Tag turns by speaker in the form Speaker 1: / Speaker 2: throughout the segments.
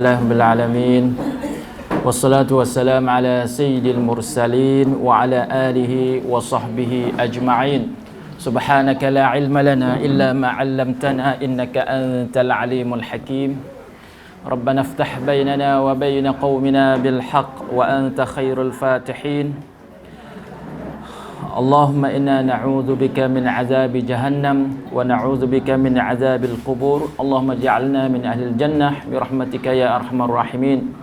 Speaker 1: Rabbil alamin. Wassalatu wassalam ala sayyidil mursalin wa ala alihi wa sahbihi ajma'in. Subhanaka la ilma lana illa ma 'allamtana innaka antal alimul hakim. Rabbana iftah bainana wa bain qaumina bil haqq wa anta khairul fatihin. Allahumma inna na'udzu bika min 'adzabi jahannam wa na'udzu bika min 'adzabil qubur. Allahumma ij'alna min ahlil jannah bi rahmatika ya arhamar rahimin.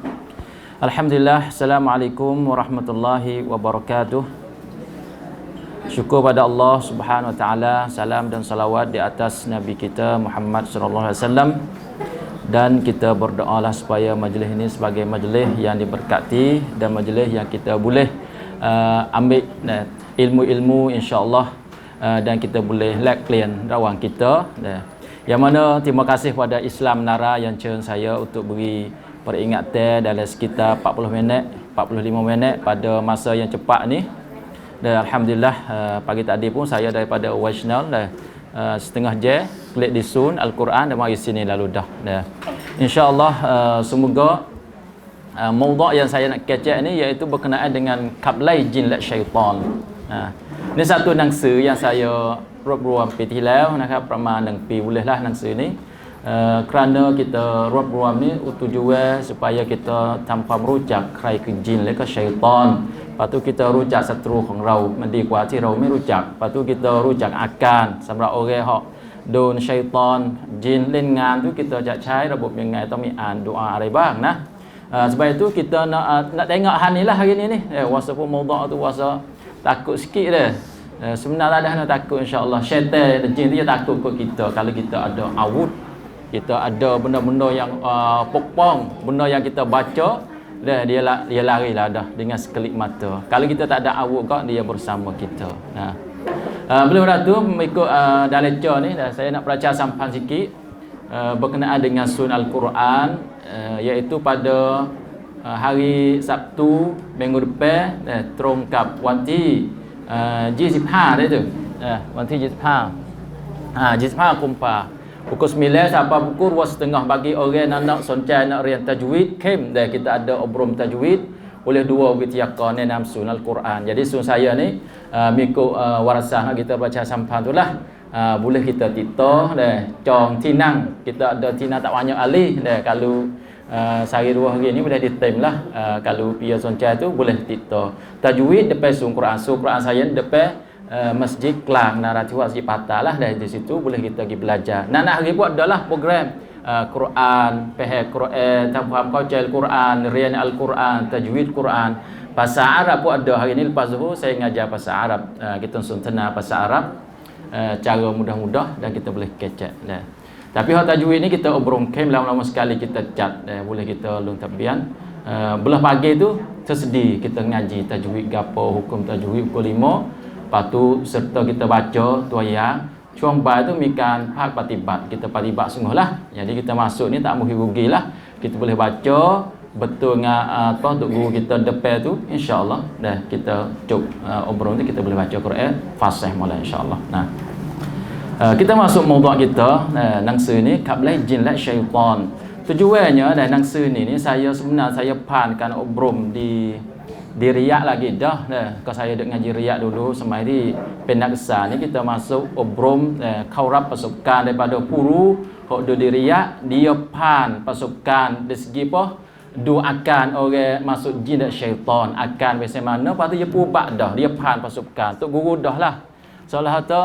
Speaker 1: Alhamdulillah, assalamualaikum warahmatullahi wabarakatuh. Syukur pada Allah Subhanahu wa taala, salam dan salawat di atas nabi kita Muhammad sallallahu alaihi wasallam. Dan kita berdoalah supaya majlis ini sebagai majlis yang diberkati dan majlis yang kita boleh ambil ilmu-ilmu insya-Allah, dan kita boleh laklien rawang kita. Yang mana terima kasih pada Islam Nara yang cern saya untuk beri peringatan dalam sekitar 40 minit, 45 minit pada masa yang cepat ni. Dan alhamdulillah pagi tadi pun saya daripada Waisnal setengah jam klik di sun Al-Quran dan mari sini lalu dah. Insya-Allah semoga maudhu' yang saya nak kecek ni iaitu berkenaan dengan qablai jin la syaitan. Ini satu nangsa yang saya rub-ruam petilau nakประมาณ 1 ปีbolehlah nangsa ni. Kerana kita rub-ruam ni tujuan supaya kita tanpa merucakใคร คือ jin และก็ syaitan. Lepas tu kita rucak ศัตรูของเรามันดีกว่าที่เราไม่รู้จัก. Lepas tu kita rucak อาการสำหรับorang hok โดน syaitan jin เล่นงาน tu kitaจะใช้ระบบยังไงต้องมีอ่านdoaอะไรบ้างนะ. Sebab itu kita nak tengok hal ni lah hari ni ni. Wasa pun maudhu' tu wasa takut sikit dah. Sebenarnya tak ada nak takut, insya-Allah. Syaitan dan jin dia takut kat kita kalau kita ada awud, kita ada benda-benda yang pokpong, benda yang kita baca, dah dia larilah dah dengan sekelip mata. Kalau kita tak ada awud kak, dia bersama kita. Belum dah tu mengikut dalam lecture ni saya nak baca sampan sikit berkenaan dengan sun Al-Quran, iaitu pada hari Sabtu minggu depan, terungkap wanti 25 dah tu. Wanti 25. 25 Kumpar. Pukul 9 sampai pukul 2.30 bagi orang nak sonca nak rian tajwid kem dah kita ada obrom tajwid oleh dua witiaka ni dalam sun Al-Quran. Jadi sun saya ni mengikut warasah kita baca sampan tu lah. Boleh kita tito dah cong tinang, kita ada tinang tak banyak alih dah. Kalau sehari dua hari ni boleh ditem lah. Kalau pia sonca tu boleh tito tajwid depan sun Quran. Sun Quran saya depan Masjid Kelang Naratiwa Masjid Patah lah. Dari situ boleh kita pergi belajar. Nak hari buat adalah program Quran, faham Quran, faham kaca Al-Quran, rian Al-Quran, tajwid Quran. Bahasa Arab pun ada. Hari ni lepas zuhur saya ngajar bahasa Arab. Kita suntena bahasa Arab cara mudah-mudah dan kita boleh kecek. Tapi hak tajwid ni kita obrol kem lama-lama sekali kita cat. Boleh kita lung tabian. Belah pagi tu tersedia kita ngaji tajwid gapo, hukum tajwid pukul 5. Lepas tu serta kita baca tu ayat. Chuang bai tu mikan hak patibat. Kita patibat sungguhlah. Jadi kita masuk ni tak muhi rugi lah. Kita boleh baca betul dengan untuk guru kita depan tu, insya-Allah dah kita cuk obrol ni kita boleh baca Quran fasih mula insya-Allah. Kita masuk maudhu' kita nangsa ni qablai jin la syaitan. Tujuannya dan nangsa ni saya sebenarnya saya pankan obrom di riak lagi dah. Kalau saya dek ngaji riak dulu semai di Penaksa ni kita masuk obrom kaurap pasukan daripada puru hok di riak dia pan pasukan dari segi apa doakan orang masuk jin dan syaitan akan biasa mana. Lepas tu dia pubak dah dia pan pasukan tu guru dah lah. Soalah tu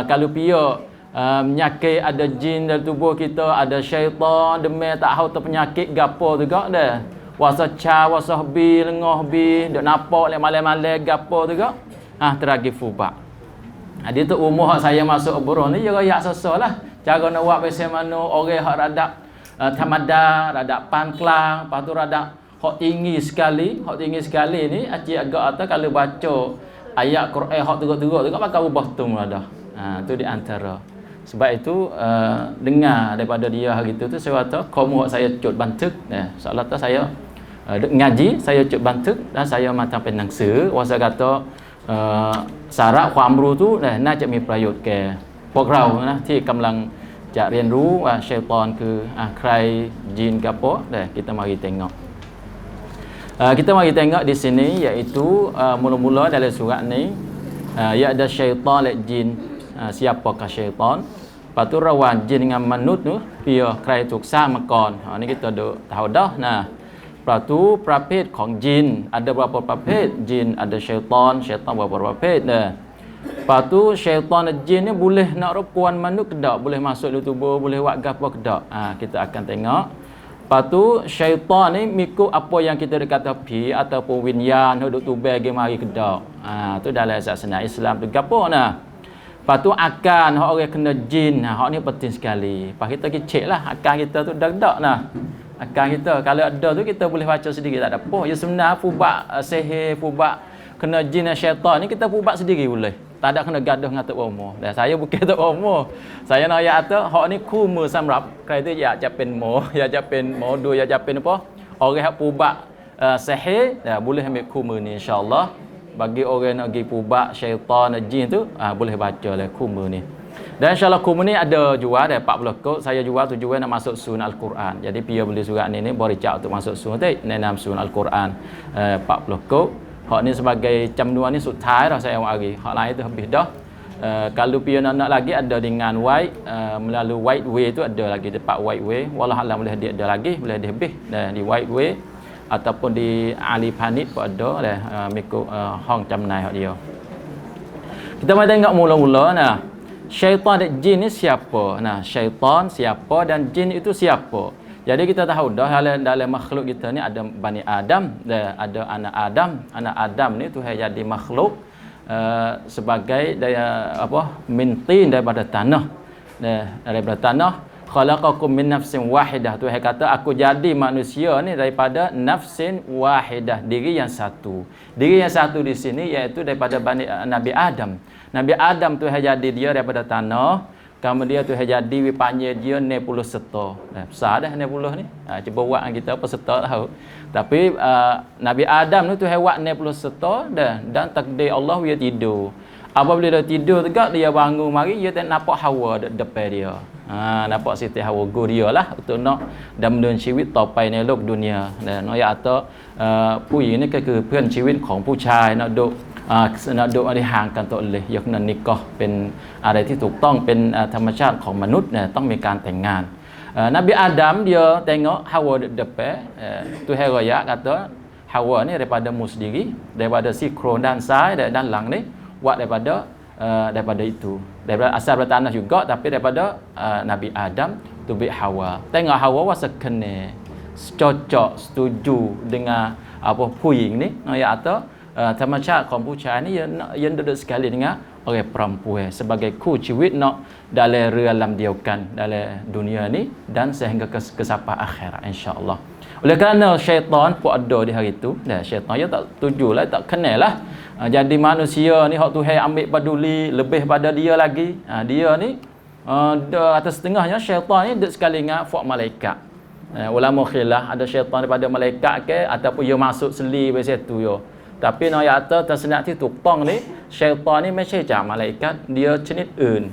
Speaker 1: kalau pia penyakit ada jin dalam tubuh kita, ada syaitan demam tak tahu tu penyakit gapo juga dah. Wasa ca, wasa bi, lengah bi, dok nampak le malam-malam gapo juga. Teragi fubak. Dia tu umur hak saya masuk obrolan ni dia royak sesalah. Cara nak buat biasa mana orang hak radap tamada, radap panklang, lepas tu radap hak tinggi sekali ni acik agak atas kalau baca ayat Quran hak teruk-teruk tu pakai ubah tung dah. Tu di antara. Sebab itu dengar daripada dia hari tu saya kata kamu hak saya cut bantuk. Soalan tu saya ngaji saya cut bantuk dan saya matang penangsa wasa kata syaratความรู้ tu nak cak mi prayut ke พวกเรานะที่กำลัง cak รียนรู้ว่าsyaitan keใคร jin ke apa dah kita mari tengok. Kita mari tengok di sini iaitu mula-mula dalam surat ni ya ada syaitan lek jin. Siapakah syaitan? Lepas tu rawan jin dengan manut tu dia ใครถูกสร้างมาก่อน ni kita dah tahu dah. Nah, lepas tu ประเภทของ jin ada berapa ประเภท jin ada syaitan berapa ประเภทdah. Lepas tu syaitan jin ni boleh nak rekuan manut ke tak? Boleh masuk dalam tubuh, boleh buat gapo ke tak? Kita akan tengok. Lepas tu syaitan ni mengikut apa yang kita kata pi ataupun winyan duduk tubuh ge mari ke tak? Tu dalam sasana Islam tu gapo nah. Lepas tu akan orang kena jin, hak ni penting sekali. Lepas kita keceklah akan kita tu dak nah. Akan kita kalau ada tu kita boleh baca sendiri tak ada apa. Ya sebenar fubak sihir, fubak kena jin dan syaitan ni kita fubak sendiri boleh. Tak ada kena gaduh dengan Tok Bomo. Dan saya bukan Tok Bomo. Saya nak ayat tu hak ni kuma samrap. Kai tu ya japin mo, ya japin modu, ya japin apa? Orang hak fubak sihir boleh ambil kuma ni insya-Allah. Bagi orang nak pergi pubak syaitan jin tu boleh baca lah kuma ni. Dan insya-Allah kuma ni ada jual dah 40 kod. Saya jual tujuan nak masuk sun Al-Quran. Jadi dia beli surat ni beri cak untuk masuk sun tu nenam sun Al-Quran 40 kod. Hak ni sebagai jumlah ni สุดท้าย dah saya hari. Hak lain tu habis dah. Kalau dia nak lagi ada dengan white melalui white way tu ada lagi tempat white way. Wallah alam boleh dia ada lagi, boleh dia habis di white way ataupun di Ali Panit pun ada dah mengikut hang jam naik hak dia. Kita mari tengok mula-mula nah. Syaitan dan jin ni siapa? Nah, syaitan siapa dan jin itu siapa? Jadi kita tahu dah dalam makhluk kita ni ada Bani Adam, ada anak Adam. Anak Adam ni Tuhan jadi makhluk sebagai daya apa? Mintin daripada tanah. Daripada tanah khalaqakum min nafsin wahidah. Tuhan kata aku jadi manusia ni daripada nafsin wahidah, diri yang satu. Diri yang satu di sini iaitu daripada Nabi Adam. Nabi Adam Tuhan jadi dia daripada tanah. Kemudian Tuhan jadi panggil dia 90 serta. Besar dah 90 ni. Cuba buat kita apa serta tahu. Tapi Nabi Adam ni Tuhan buat 90 serta dan takdir Allah dia tidur. Apabila dia tidur tegak dia bangun mari dia tak nampak Hawa depan dia. Nampak Siti Hawa go dia lah untuk nak dambung ชีวิตต่อไปในโลก dunia. Dan no ya atau ผู้หญิงนี่ก็คือเพื่อนชีวิตของผู้ชายnak duk ได้ห่างกันตัวเลยยกนั้นนี่ก็เป็นอะไรที่ถูกต้องเป็นธรรมชาติของมนุษย์เนี่ยต้องมีการแต่งงาน Nabi Adam dia tengok Hawa depan tu heraya kata Hawa ni daripada mu sendiri daripada sikron dan sai dan dalang ni buat daripada itu daripada asal dari tanah juga tapi daripada Nabi Adam tu bi Hawa tengok Hawa wasa kene cocok setuju dengan apa ผู้หญิง ni ya atauธรรมชาติของผู้ชายนี่ยังduduk sekali dengan orang perempuan sebagai คู่ชีวิต nak dalam ria lam เดียวกัน dalam dunia ni dan sehingga ke sampai akhirat insya-Allah. Oleh kerana syaitan pun ada di hari itu dan syaitan dia tak tujulah tak kenal lah jadi manusia ni hak Tuhan ambil peduli lebih pada dia lagi. Dia ni atas setengahnya syaitan ni duduk sekali dengan fuak malaikat. Ulama khilaf ada syaitan daripada malaikat ke ataupun dia masuk seli di situ yo. Tapi no ya atau tersenakที่ถูกต้อง ni syaitan ni ไม่ใช่จาก malaikat dia ชนิดอื่น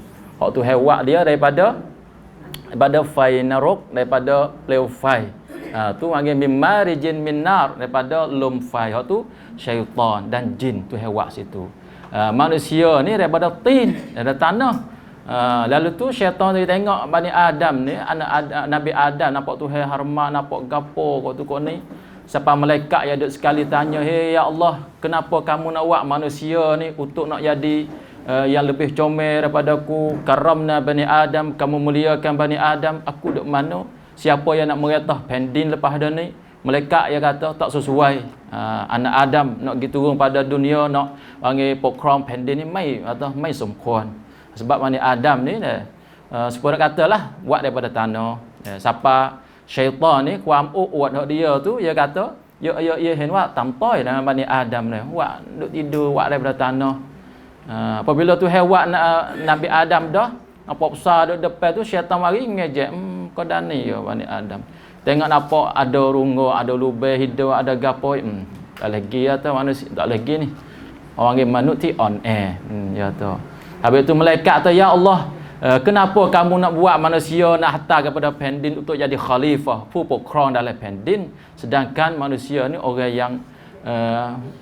Speaker 1: hak Tuhan buat dia daripadaไฟนรก daripada เปลวไฟ tu panggil mimmarijin min nar daripada ลมไฟ hak tu syaitan dan jin Tuhan buat situ. Manusia ni daripada tin, daripada tanah. Lalu tu syaitan dia tengok Bani Adam ni anak Nabi Adam nampak Tuhan hormat nampak gapo kau tu kau ni. Sampai malaikat yang duduk sekali tanya, "Hei ya Allah, kenapa kamu nak buat manusia ni untuk nak jadi yang lebih comel daripada aku? Karamna Bani Adam, kamu muliakan Bani Adam. Aku duduk mana? Siapa yang nak meretah pendin lepas dah ni?" Malaikat yang kata tak sesuai. Anak Adam nak pergi turun pada dunia nak panggil pokrom pendin ni mai sempurn. Sebab Bani Adam ni sepuluh katalah buat daripada tanah. Siapa syaitan ni ความโอ้อวด dia tu dia kata diaเห็นว่าต่ำต้อยdengan Bani Adam ni buat duduk tidur buat daripada tanah. Apabila tu buat Nabi Adam dah nampak besar duduk depan tu syaitan mari ngejek kau dah ni ya Bani Adam tengok nampak ada rungu ada lubang hidung ada gapo tak lagi atau manusia tak lagi ni orang panggil manut ti on air ya tu habis tu malaikat kata ya Allah Kenapa kamu nak buat manusia nak hantar kepada pendin untuk jadi khalifah,ผู้ปกครอง dalam pendin, sedangkan manusia ni orang yang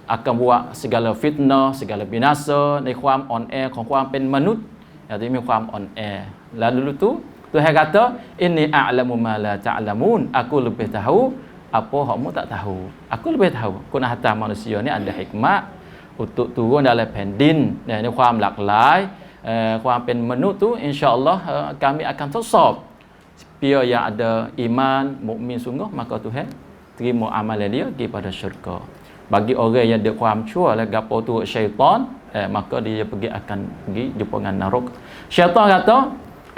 Speaker 1: akan buat segala fitnah, segala binasaในความอ่อนแอของความเป็นมนุษย์ที่มีความอ่อนแอ lalu tu Tuhan kata inni a'lamu ma la ta'lamun, aku lebih tahu apa kamu tak tahu. Aku lebih tahu. Aku nak hantar manusia ni ada hikmat untuk turun dalam pendin. Ini ความหลากหลายความเป็นมนุษย์ tu insya-Allah kami akan sosok. Biar yang ada iman, mukmin sungguh, maka Tuhan terima amalan dia pergi pada syurga. Bagi orang yang adaความชั่วและgapo tu syaitan, maka dia akan pergi jumpa dengan neraka. Syaitan kata,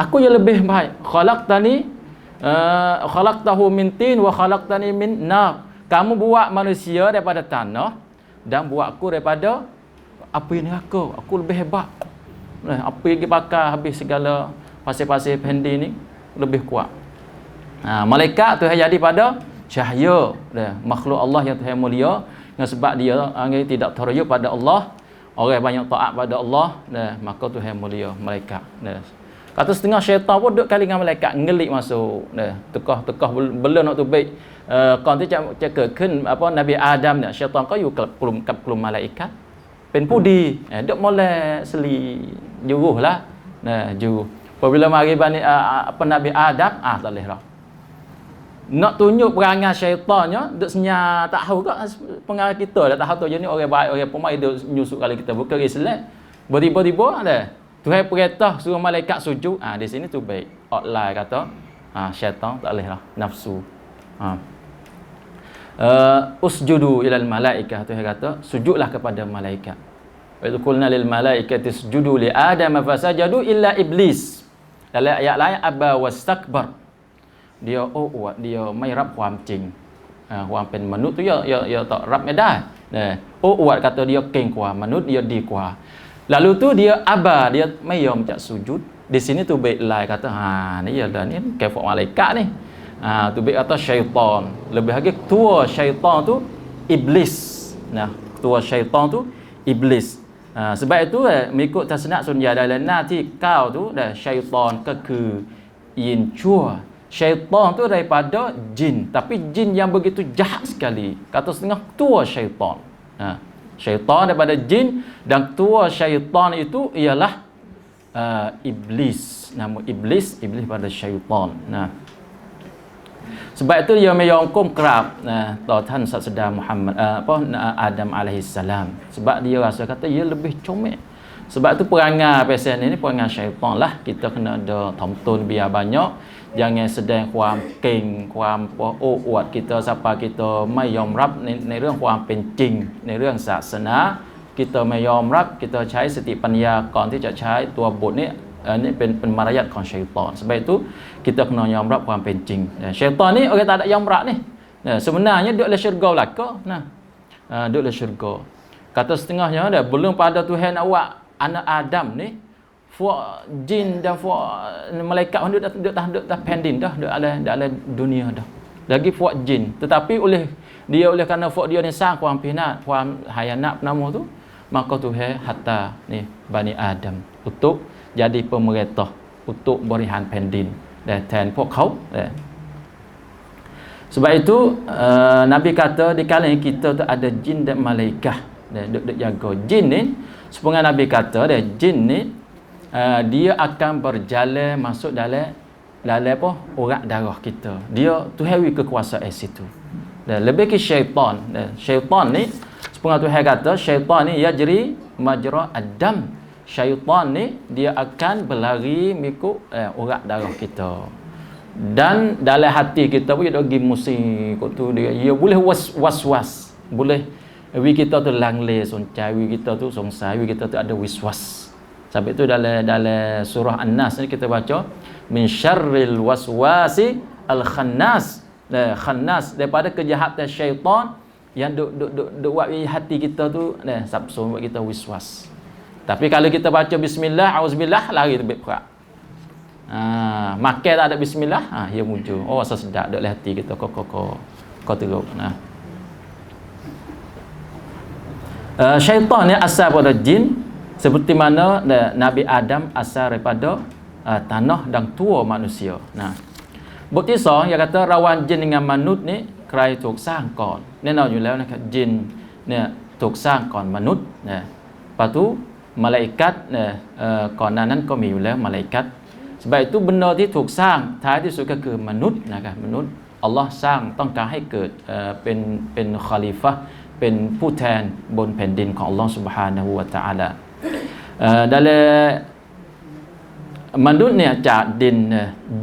Speaker 1: aku yang lebih baik. Khalaqtahu min tin wa khalaqtani min nar. Kamu buat manusia daripada tanah dan buat aku daripada api neraka. Aku lebih hebat. Api pergi bakar habis segala pasir-pasir pendin ni lebih kuat. Malaikat Tuhan jadi pada cahaya, makhluk Allah yang Tuhan mulia, dengan sebab dia tidak terayuk pada Allah, orang banyak taat pada Allah, maka Tuhan mulia malaikat. Kata setengah syaitan pun duduk kali dengan malaikat, ngelik masuk, tekah belum nak tu baik. Kau tu cakap kan apa Nabi Adam ni, syaitan kau you kelum malaikat pen pudi, duk molek seli juruhlah, juruh. Apabila mari bani apa Nabi Adam, tak boleh dah. Nak tunjuk perangai syaitannya, duk senyap tak tahu ke pengarah kita dah tahu tu je ni orang baik, orang pemain duk nyusuk kali kita bukan Islam. Tiba-tiba ada Tuhan perintah suruh malaikat sujud. Di sini tu baik. Outline kata syaitan tak boleh lah, nafsu. Usjudu ilal malaikah, Tuhan kata sujudlah kepada malaikat. Wa idh qulna lil malaikati isjudu li adam fasajadu illa iblis. Dalam ayat lain aba wastakbar. Dia dia mai rab ความจริง ความเป็นมนุษย์ tu ya tak rabไม่ได้ uat kata dia king kuat, manusia dia di kuat. Lalu tu dia aba, dia mai yom tak sujud. Di sini tu baik lai kata ni ya dah ni kafir malaikat ni. Tu baik kata syaitan. Lebih lagi tua syaitan tu iblis. Tua syaitan tu iblis. Sebab itu mengikut tasnaf sunnah dalam nanti kau tu dah syaitan ke yin chua. Syaitan tu daripada jin, tapi jin yang begitu jahat sekali. Kata setengah tua syaitan. Syaitan daripada jin, dan tua syaitan itu ialah iblis. Nama iblis pada syaitan. Sebab itu dia menyongkom kerap Tuhan Saudara Muhammad Adam alaihissalam. Sebab dia rasa kata ia lebih comel. Sebab tu perangai pasal ni perangai syaitan lah. Kita kena ada tonton biar banyak. Jangan sedang ความเก่ง ความโอ้อวด kita siapa kita ไม่ยอมรับในเรื่องความเป็นจริงในเรื่องศาสนา kita ไม่ยอมรับ kita ใช้สติปัญญาก่อนที่จะใช้ตัวบทนี้นี่เป็นมารยาทของsyaitan. Sebab itu kita kena ยอมรับความเป็นจริง syaitan ni orang tak ada ยอมรับni. Sebenarnya duduk dalam syurga belaka. Duduk dalam syurga. Kata setengahnya dah belum pada Tuhan nak buat anak Adam ni, fuak jin dan fuak malaikat duduk dah pending dah, dalam dunia dah. Lagi fuak jin, tetapi oleh kerana fuak dia ni sang kuam pinat, kuam hayanat nama tu, maka Tuhan hatta ni Bani Adam untuk jadi pemerintah, untuk berihan pendin dan ten pok kau. Sebab itu Nabi kata di kalangan kita tu ada jin dan malaikat duk jaga. Jin ni sepengat Nabi kata jin ni dia akan berjalan masuk dalam apa urat darah kita. Dia Tuhan beri kekuasaan situ. Dan lebih ke syaitan. Syaitan ni sepengat Tuhan kata syaitan ni yajri majra ad-dam. Syaitan ni dia akan berlari mengikut urat darah kita. Dan dalam hati kita pun dia pergi musik tu dia boleh was-was. Boleh kita tu langle soncai, kita tu songsai, kita tu ada wiswas. Sampai itu dalam surah An-Nas ni kita baca min syarril waswasi al-khannas. Khannas daripada kejahatan syaitan yang duk buat hati kita tu sabsun buat kita wiswas. Tapi kalau kita baca bismillah, auzubillah, lari terbit perak. Makan tak ada bismillah, dia muncul. Oh rasa sedap dalam hati kita kau teruk. Syaitan ni asal pada jin. Seperti mana Nabi Adam asal daripada tanah dan tua manusia. Nah, botที่สองyang kata ระหว่าง jin dengan มนุษย์นี่ใครถูกสร้างก่อนแน่นอนอยู่แล้วนะครับ jin เนี่ยถูกสร้างก่อนมนุษย์นะ lepas tu malaikat เนี่ยก่อนหน้านั้นก็มีอยู่แล้ว malaikat sebab itu benda ที่ถูกสร้างท้ายที่สุดก็คือมนุษย์นะครับมนุษย์อัลลอฮ์สร้างต้องการให้เกิดเป็นคอลิฟะห์เป็นผู้แทนบนแผ่นดินของอัลลอฮ์ Subhanahu wa taala dalam manusia จากดิน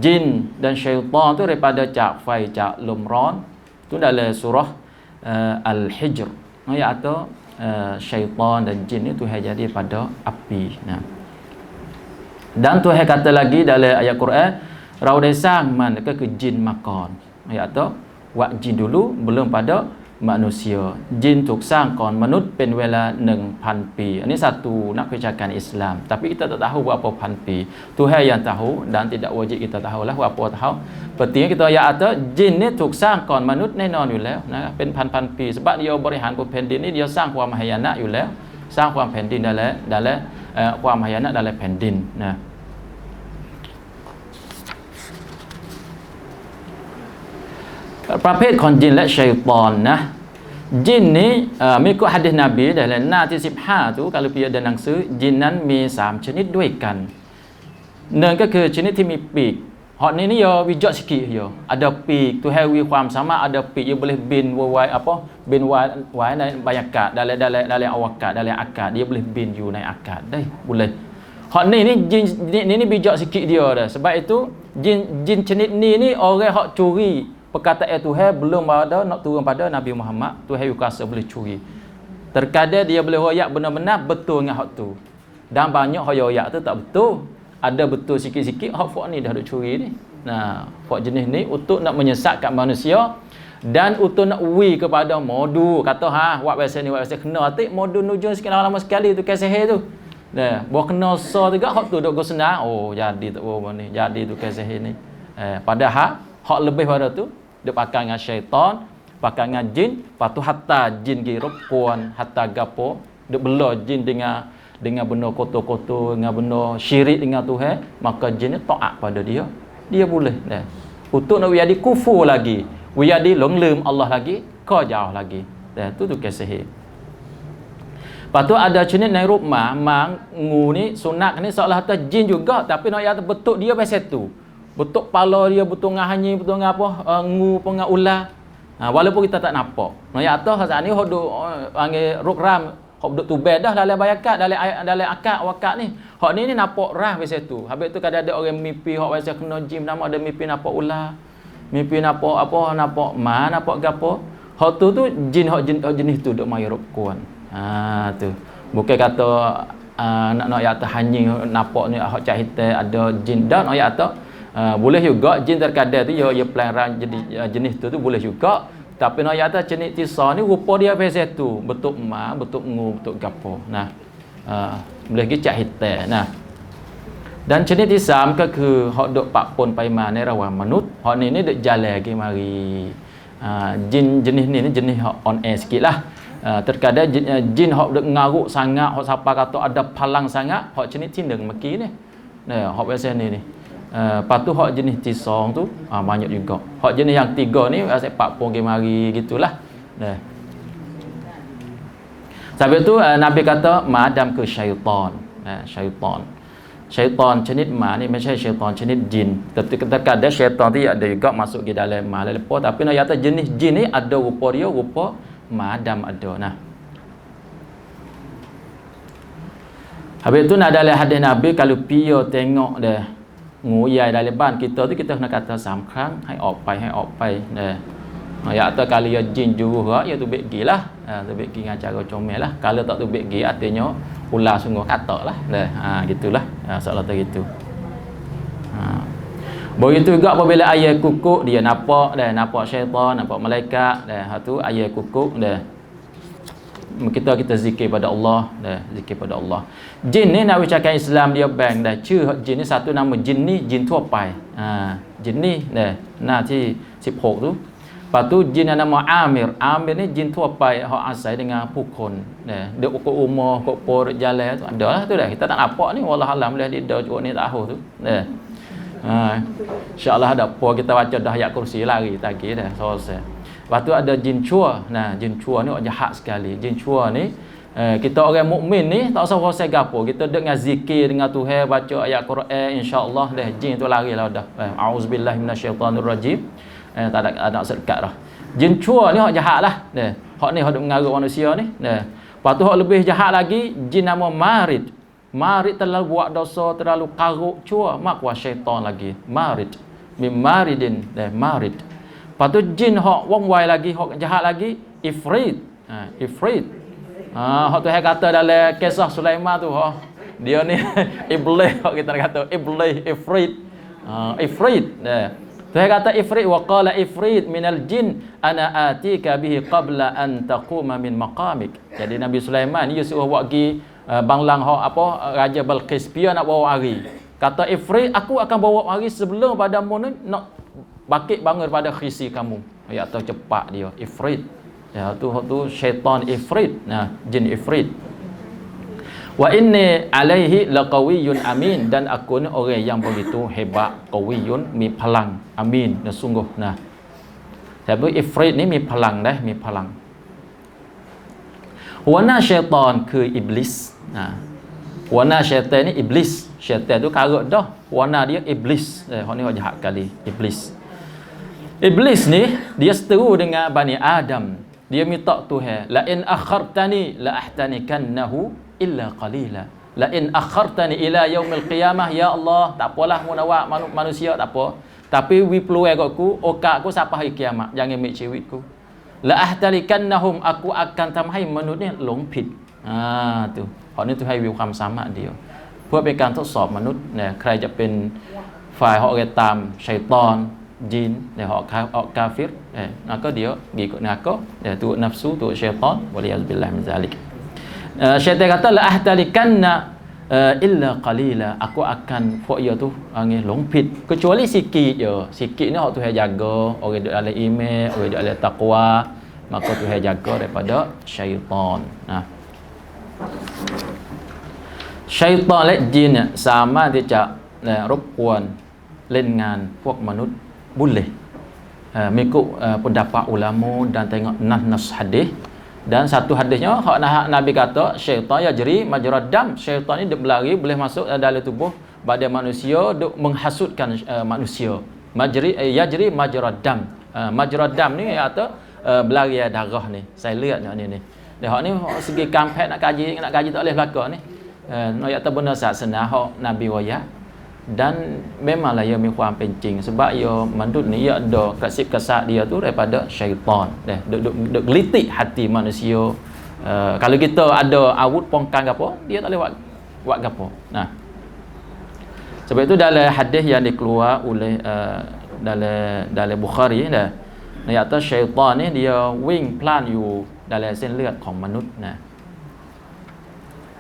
Speaker 1: jin dan syaitan tu daripada จากไฟจากลมร้อน tu dalam surah Al-Hijr ayat atau syaitan dan jin ni Tuhan jadi pada api. Nah. Dan Tuhan kata lagi dalam ayat Quran เราได้สร้างมันก็คือ jin มาก่อน ayat atau wa jin dulu belum pada manusia. Jin ถูกสร้างก่อนมนุษย์เป็นเวลา 1,000 ปี อันนี้ satu นักวิชาการอิสลาม tapi kita tak tahu berapa 1,000 ปี Tuhan yang tahu dan tidak wajib kita tahulah berapa tahun. Pentingnya kita ayat atau jin นี่ถูกสร้างก่อนมนุษย์แน่นอนอยู่แล้วนะเป็นพันๆปี sebab dia บริหารบนแผ่นดินนี่ dia สร้างความมหายนะอยู่แล้วสร้างความแผ่นดินdalamความมหายนะdalam แผ่นดินนะประเภทของจินและชัยฏอนนะ จินนี้มีกฎหะดีษนบีdalam หน้าที่ 15 tu kalau pi ada หนังสือ จินนั้นมี 3 ชนิดด้วยกันหนึ่งก็คือชนิดที่มีปีกฮอดนี้ya wijak sikit ya ada ปีก tu have ความสามารถ ada ปีก dia boleh bin worldwide apa bin worldwide ในบรรยากาศ dalam awakad dalam akad dia boleh bin you ในอากาศได้ boleh hak ni jin ni bijak sikit dia dah sebab itu jin jenis ni orang hak curi perkataan Tuhan belum ada nak turun pada Nabi Muhammad. Tuhan kuasa boleh curi. Terkadang dia boleh royak benar-benar betul dengan hak tu. Dan banyak hak royak tu tak betul. Ada betul sikit-sikit hak fak ni dah ada curi ni. Nah, fak jenis ni untuk nak menyesatkan manusia dan untuk nak uwi kepada modu kata buat biasa ni buat biasa kena atik modu nujung sikit lama sekali tu keseh tu. Nah, buat kena so juga hak tu dok go senang. Oh, jadi tak apa ni. Jadi tu keseh ni. Padahal hak lebih pada tu dia pakai dengan syaitan, pakai dengan jin, lepas tu hatta jin gi rukun, hatta gapo, dia bela jin dengan benda kotor-kotor, dengan benda syirik dengan Tuhan, maka jin ni taat pada dia. Dia boleh dah. Untuk nak jadi kufur lagi, jadi longlem Allah lagi, kau jauh lagi. Dah tu kesihir. Lepas tu ada jenis naik rumah, ngu ni sunat ni seolah kata jin juga, tapi nak kata betul dia pasal tu. Betul pala dia, betul ngahanyi, betul ngapa, ngu penga ular. Walaupun kita tak nampak. Nah ya atau saat ni hok duk panggil rukram, hok duk tubed dah dalam bayakat, dalam akad wakak ni. Hok ni nampak rah pasal tu. Habis tu kadang ada orang mimpi hok pasal kena jin nama ada mimpi nampak ular. Mimpi nampak apa, nampak nampak gapo. Hok tu jin jenis tu duk mai rukun. Tu. Bukan kata nak ya atas hanyi nampak ni hok cahita ada jin dah nak ya atas boleh juga jin terkadang tu dia pelayaran jenis tu boleh juga tapi nak kata jenis tisa ni rupa dia pasal tu bentuk bentuk ngu bentuk gapo nah boleh gi cak hitam nah dan jenis tisam ก็คือ hok duk pak pon pai ma ในระหว่างมนุษย์ hok ni duk jalan ke mari jin jenis ni jenis hok on air sikitlah terkadang jin hok duk ngaruk sangat hok siapa kata ada palang sangat hok jenis tindeng maki ni nah hok pasal ni lepas tu hak jenis tisong tu banyak juga. Hak jenis yang 3 ni asyik pak pun ke mari gitulah. Dah. Sampai tu Nabi kata madam ke syaitan. Syaitan. Syaitan jenis ma ni macam syaitan jenis jin. Terkadang syaitan tu ada juga masuk ke dalam ma lepo tapi nak kata jenis jin ni ada rupa dia rupa madam ada. Nah. Habis tu nak dalam hadis Nabi kalau pia tengok dah nguyai dalam ban kita tu kita kena kata 3 ครั้ง ให้ออกไปให้ออกไปนะya atau kalau ya jin juruh ya tu baik gilah tu baik gi dengan cara comel lah kalau tak tu baik gi artinya ular sungguh kata lah gitulah soalan tu gitu begitu juga apabila ayat kukuk dia nampak syaitan nampak malaikat tu ayat kukuk kita zikir pada Allah zikir pada Allah jin ni nak ucapkan Islam dia bangชื่อ jin ni satu nama jin ni jin ทั่วไปjin ni หน้าที่ 16 tu Lepas tu jin yang nama Amir. Amir ni jin tuapai hak asal dengan pukun. Dia ukur umur, ukur por jalan tu. Ada lah tu dah. Kita tak nampak ni. Wallahualam boleh dia cukup ni tahu tu. InsyaAllah ada por kita baca dah ayat kursi lari tadi dah. Selesai. Lepas tu ada jin cua. Nah, jin cua ni jahat sekali. Jin cua ni kita orang mukmin ni tak usah rasa gapo. Kita dengan zikir dengan Tuhan, baca ayat Quran, insya-Allah dah jin tu lari lah dah. Auzubillahi minasyaitanirrajim. Tak ada sedekat dah. Jin cua ni hak jahat lah. Hak ni hak mengarut manusia ni. Lepas tu hak lebih jahat lagi, jin nama Marid. Marid terlalu buat dosa, terlalu karuk, cua, mak kuat syaitan lagi. Marid. Min maridin. Marid. Lepas tu jin hak wong wai lagi, hak jahat lagi, Ifrit. Ifrit. Hak tu kata dalam kisah Sulaiman tu, dia ni iblis, hak kita kata iblis, Ifrit. Ifrit. Tuhan kata Ifrit, wa qala Ifrit minal jin ana atika bihi qabla an taquma min maqamik. Jadi Nabi Sulaiman dia suruh buat pergi banglang hak apa Raja Balqis dia nak bawa hari. Kata Ifrit, aku akan bawa hari sebelum padamu ni nak bakit bangun pada khisi kamu. Ya atau cepat dia Ifrit. Ya tu syaitan Ifrit. Nah, jin Ifrit. Wa inni alaihi laqawiyyun amin, dan aku ni orang yang begitu hebat, qawiyyun mi pelang, amin, dan sungguh. Nah. Tapi Ifrit ni mi pelang dah, mi pelang. Wana syaitan ke iblis. Nah. Wana syaitan ni iblis. Syaitan tu karut dah. Wana dia iblis. Hak ni jahat kali, iblis. Iblis ni dia seteru dengan Bani Adam. Dia minta Tuhan, la in akhartani la ahtanikannahu illa qalila. La in akhartani ila yaumil qiyamah, ya Allah, tak apalah mu nak manusia tak apa. Tapi we peluang aku, okak aku sampai hari kiamat, jangan ambil cewekku. La ahtalikannahum, aku akan tamhai menurut ni longpit. Tu. Hak ni Tuhan weความสามารถเดียวเพื่อเป็นการทดสอบมนุษย์เนี่ยใครจะเป็นฝ่ายฮอกตามชัยฏอนjin dia hak kafir maka dia ikut neraka dia tu nafsu tu syaitan waliyazbillah min zalik. Syaitan kata la ahtalikanna illa qalila, aku akan buat ia tu angin longpit kecuali sikit je. Sikit ni hak Tuhan jaga, orang duduk dalam iman, orang duduk dalam takwa, maka Tuhan jaga daripada syaitan. Syaitanและjin สามารถที่จะรบกวนเล่นงานพวกมนุษย์boleh mengikut pendapat ulama dan tengok nas hadis. Dan satu hadisnya hak Nabi kata syaitan yajri majrad dam, syaitan ni dia berlari boleh masuk dalam tubuh badan manusia duk menghasutkan manusia. Yajri majrad dam. Majrad dam ni atau berlari darah ni. Saya lihat ni. Dia hak ni segi kampek nak kaji tak boleh belaka ni. Nak kata benda saksana hak Nabi royak. Dan memanglah ia mikhuam pencing sebab ia mandut ni ia ada kasih-kasih dia tu daripada syaitan. Duk gelitik hati manusia. Kalau kita ada awut pongkang apa, dia tak boleh buat apa. Nah. Sebab itu dalam hadis yang dikeluar oleh dalam Bukhari dah. Dia kata syaitan ni dia wing plan you dalam เส้นเลือดของมนุษย์นะ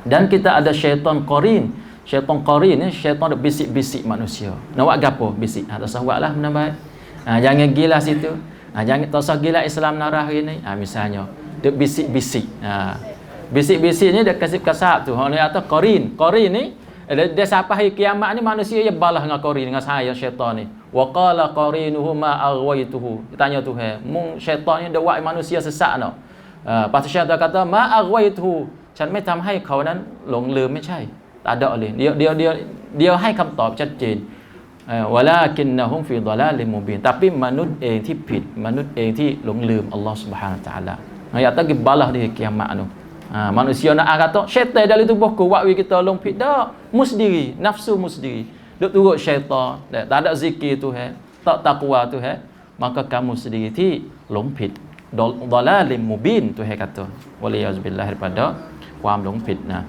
Speaker 1: Dan kita ada syaitan qarin. Syaitan qarin ni syaitan duk bisik-bisik manusia. Nak buat gapo? Bisik. Tak usah buatlah benda baik. Jangan gila situ. Jangan tak usah gila Islam narah hari ni. Misalnya duk bisik-bisik. Bisik-bisik ni dia kasih-kasap tu. Hang ni kata qarin. Qarin ni dia sampai hari kiamat ni manusia dia balas dengan qarin dengan saya syaitan ni. Wa qala qarinuhu ma aghwaytuhu. Dia tanya Tuhan, mung syaitan ni dia buat manusia sesat no. Pasal syaitan kata ma aghwaytuhu. ฉันไม่ทำให้เขานั้นหลงลืมไม่ใช่ tak ada oleh dia ให้คำตอบชัดเจน walakinnahum fi dhalalin mubin, tapi มนุษย์เองที่ผิดมนุษย์เองที่หลงลืมอัลลอฮ์ Subhanahu wa taala. Ayat tadi balah di kiamat tu. Manusia nak kata syaitan dalam tubuhku buat kita lompit dak, mus diri, nafsu mus diri. Duk turut syaitan, tak ada zikir Tuhan, tak takwa Tuhan, maka kamu sendiri ti lompit. Dhalalin mubin Tuhan kata. Waliyazbillah daripada ความหลงผิดนะ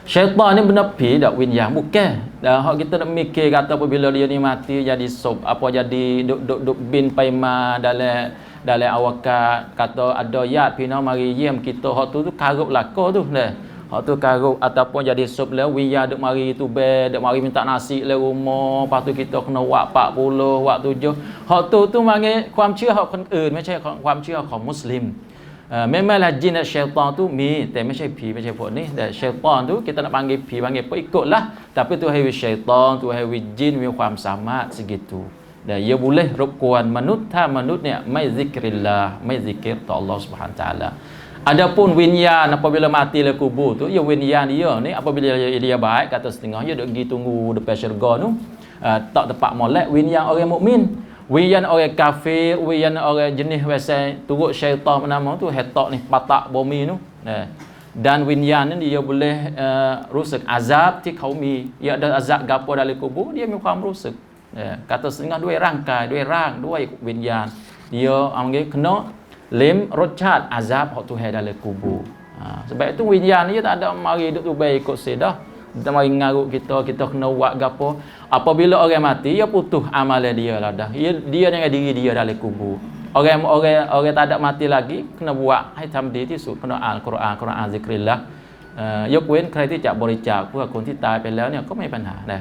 Speaker 1: Syaitan ni benda pi dak winyah bukan. Dah hak kita nak mikir kata apabila dia ni mati jadi sob apa jadi duk bin paima dalam awakat kata ada yat pina mari yam kita hak tu karut lako tu dah. Hak tu karuk ataupun jadi sup le wiya duk mari tu duk mari minta nasi le rumah, lepas tu kita kena wak 40, wak 7. Hak tu panggil ความเชื่อของคนอื่นไม่ใช่ความเชื่อของมุสลิม memanglah jin dan syaitan tu mi, tapi macam pi macam pun ni. Dan syaitan tu kita nak panggil pi panggil apa ikutlah. Tapi tu hai syaitan, tu hai jin มีความสามารถ segitu. Dan ia boleh rukun manut,ถ้ามนุษย์เนี่ยไม่ zikrillah, ไม่ zikirต่อ Allah Subhanahu taala. Adapun winyan apabila mati le kubur tu, ya winyan dia ni apabila dia baik kata setengah dia duk pergi tunggu depan syurga tu, tak tempat molek winyan orang mukmin. Wiyan orang kafir, wiyan orang jenis wesai turut syaitan nama tu hetak ni patak bumi tu. Dan winyan ni dia boleh rusak azab ti kaumi. Ia ada azab gapo dalam kubur, dia memang rusak. Kata setengah dua rangkai, dua rang, dua winyan. Dia ambil kena lem rochat azab hak Tuhan dalam kubur. Sebab itu winyan ni tak ada mari duk tu baik ikut sedah. Kita mari ngaruk kita kena buat gapo. Apabila orang mati, dia putus amalan dia lah dah. Dia dengan diri dia dalam kubur. Orang tak ada mati lagi kena buat hai tamdiที่สุด kena Al-Quran, Quran zikrillah. ยกเว้นใครที่จะบริจาคเพื่อคนที่ตายไปแล้วเนี่ยก็ไม่มีปัญหานะ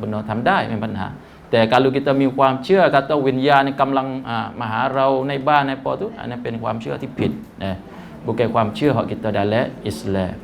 Speaker 1: benarทำได้ไม่มีปัญหา แต่ kalau kita มีความเชื่อ kata วิญญาณกำลังมาหาเราในบ้านในปอtu อันนั้นเป็นความเชื่อที่ผิดนะ bukan ความเชื่อของ kita dalam Islam.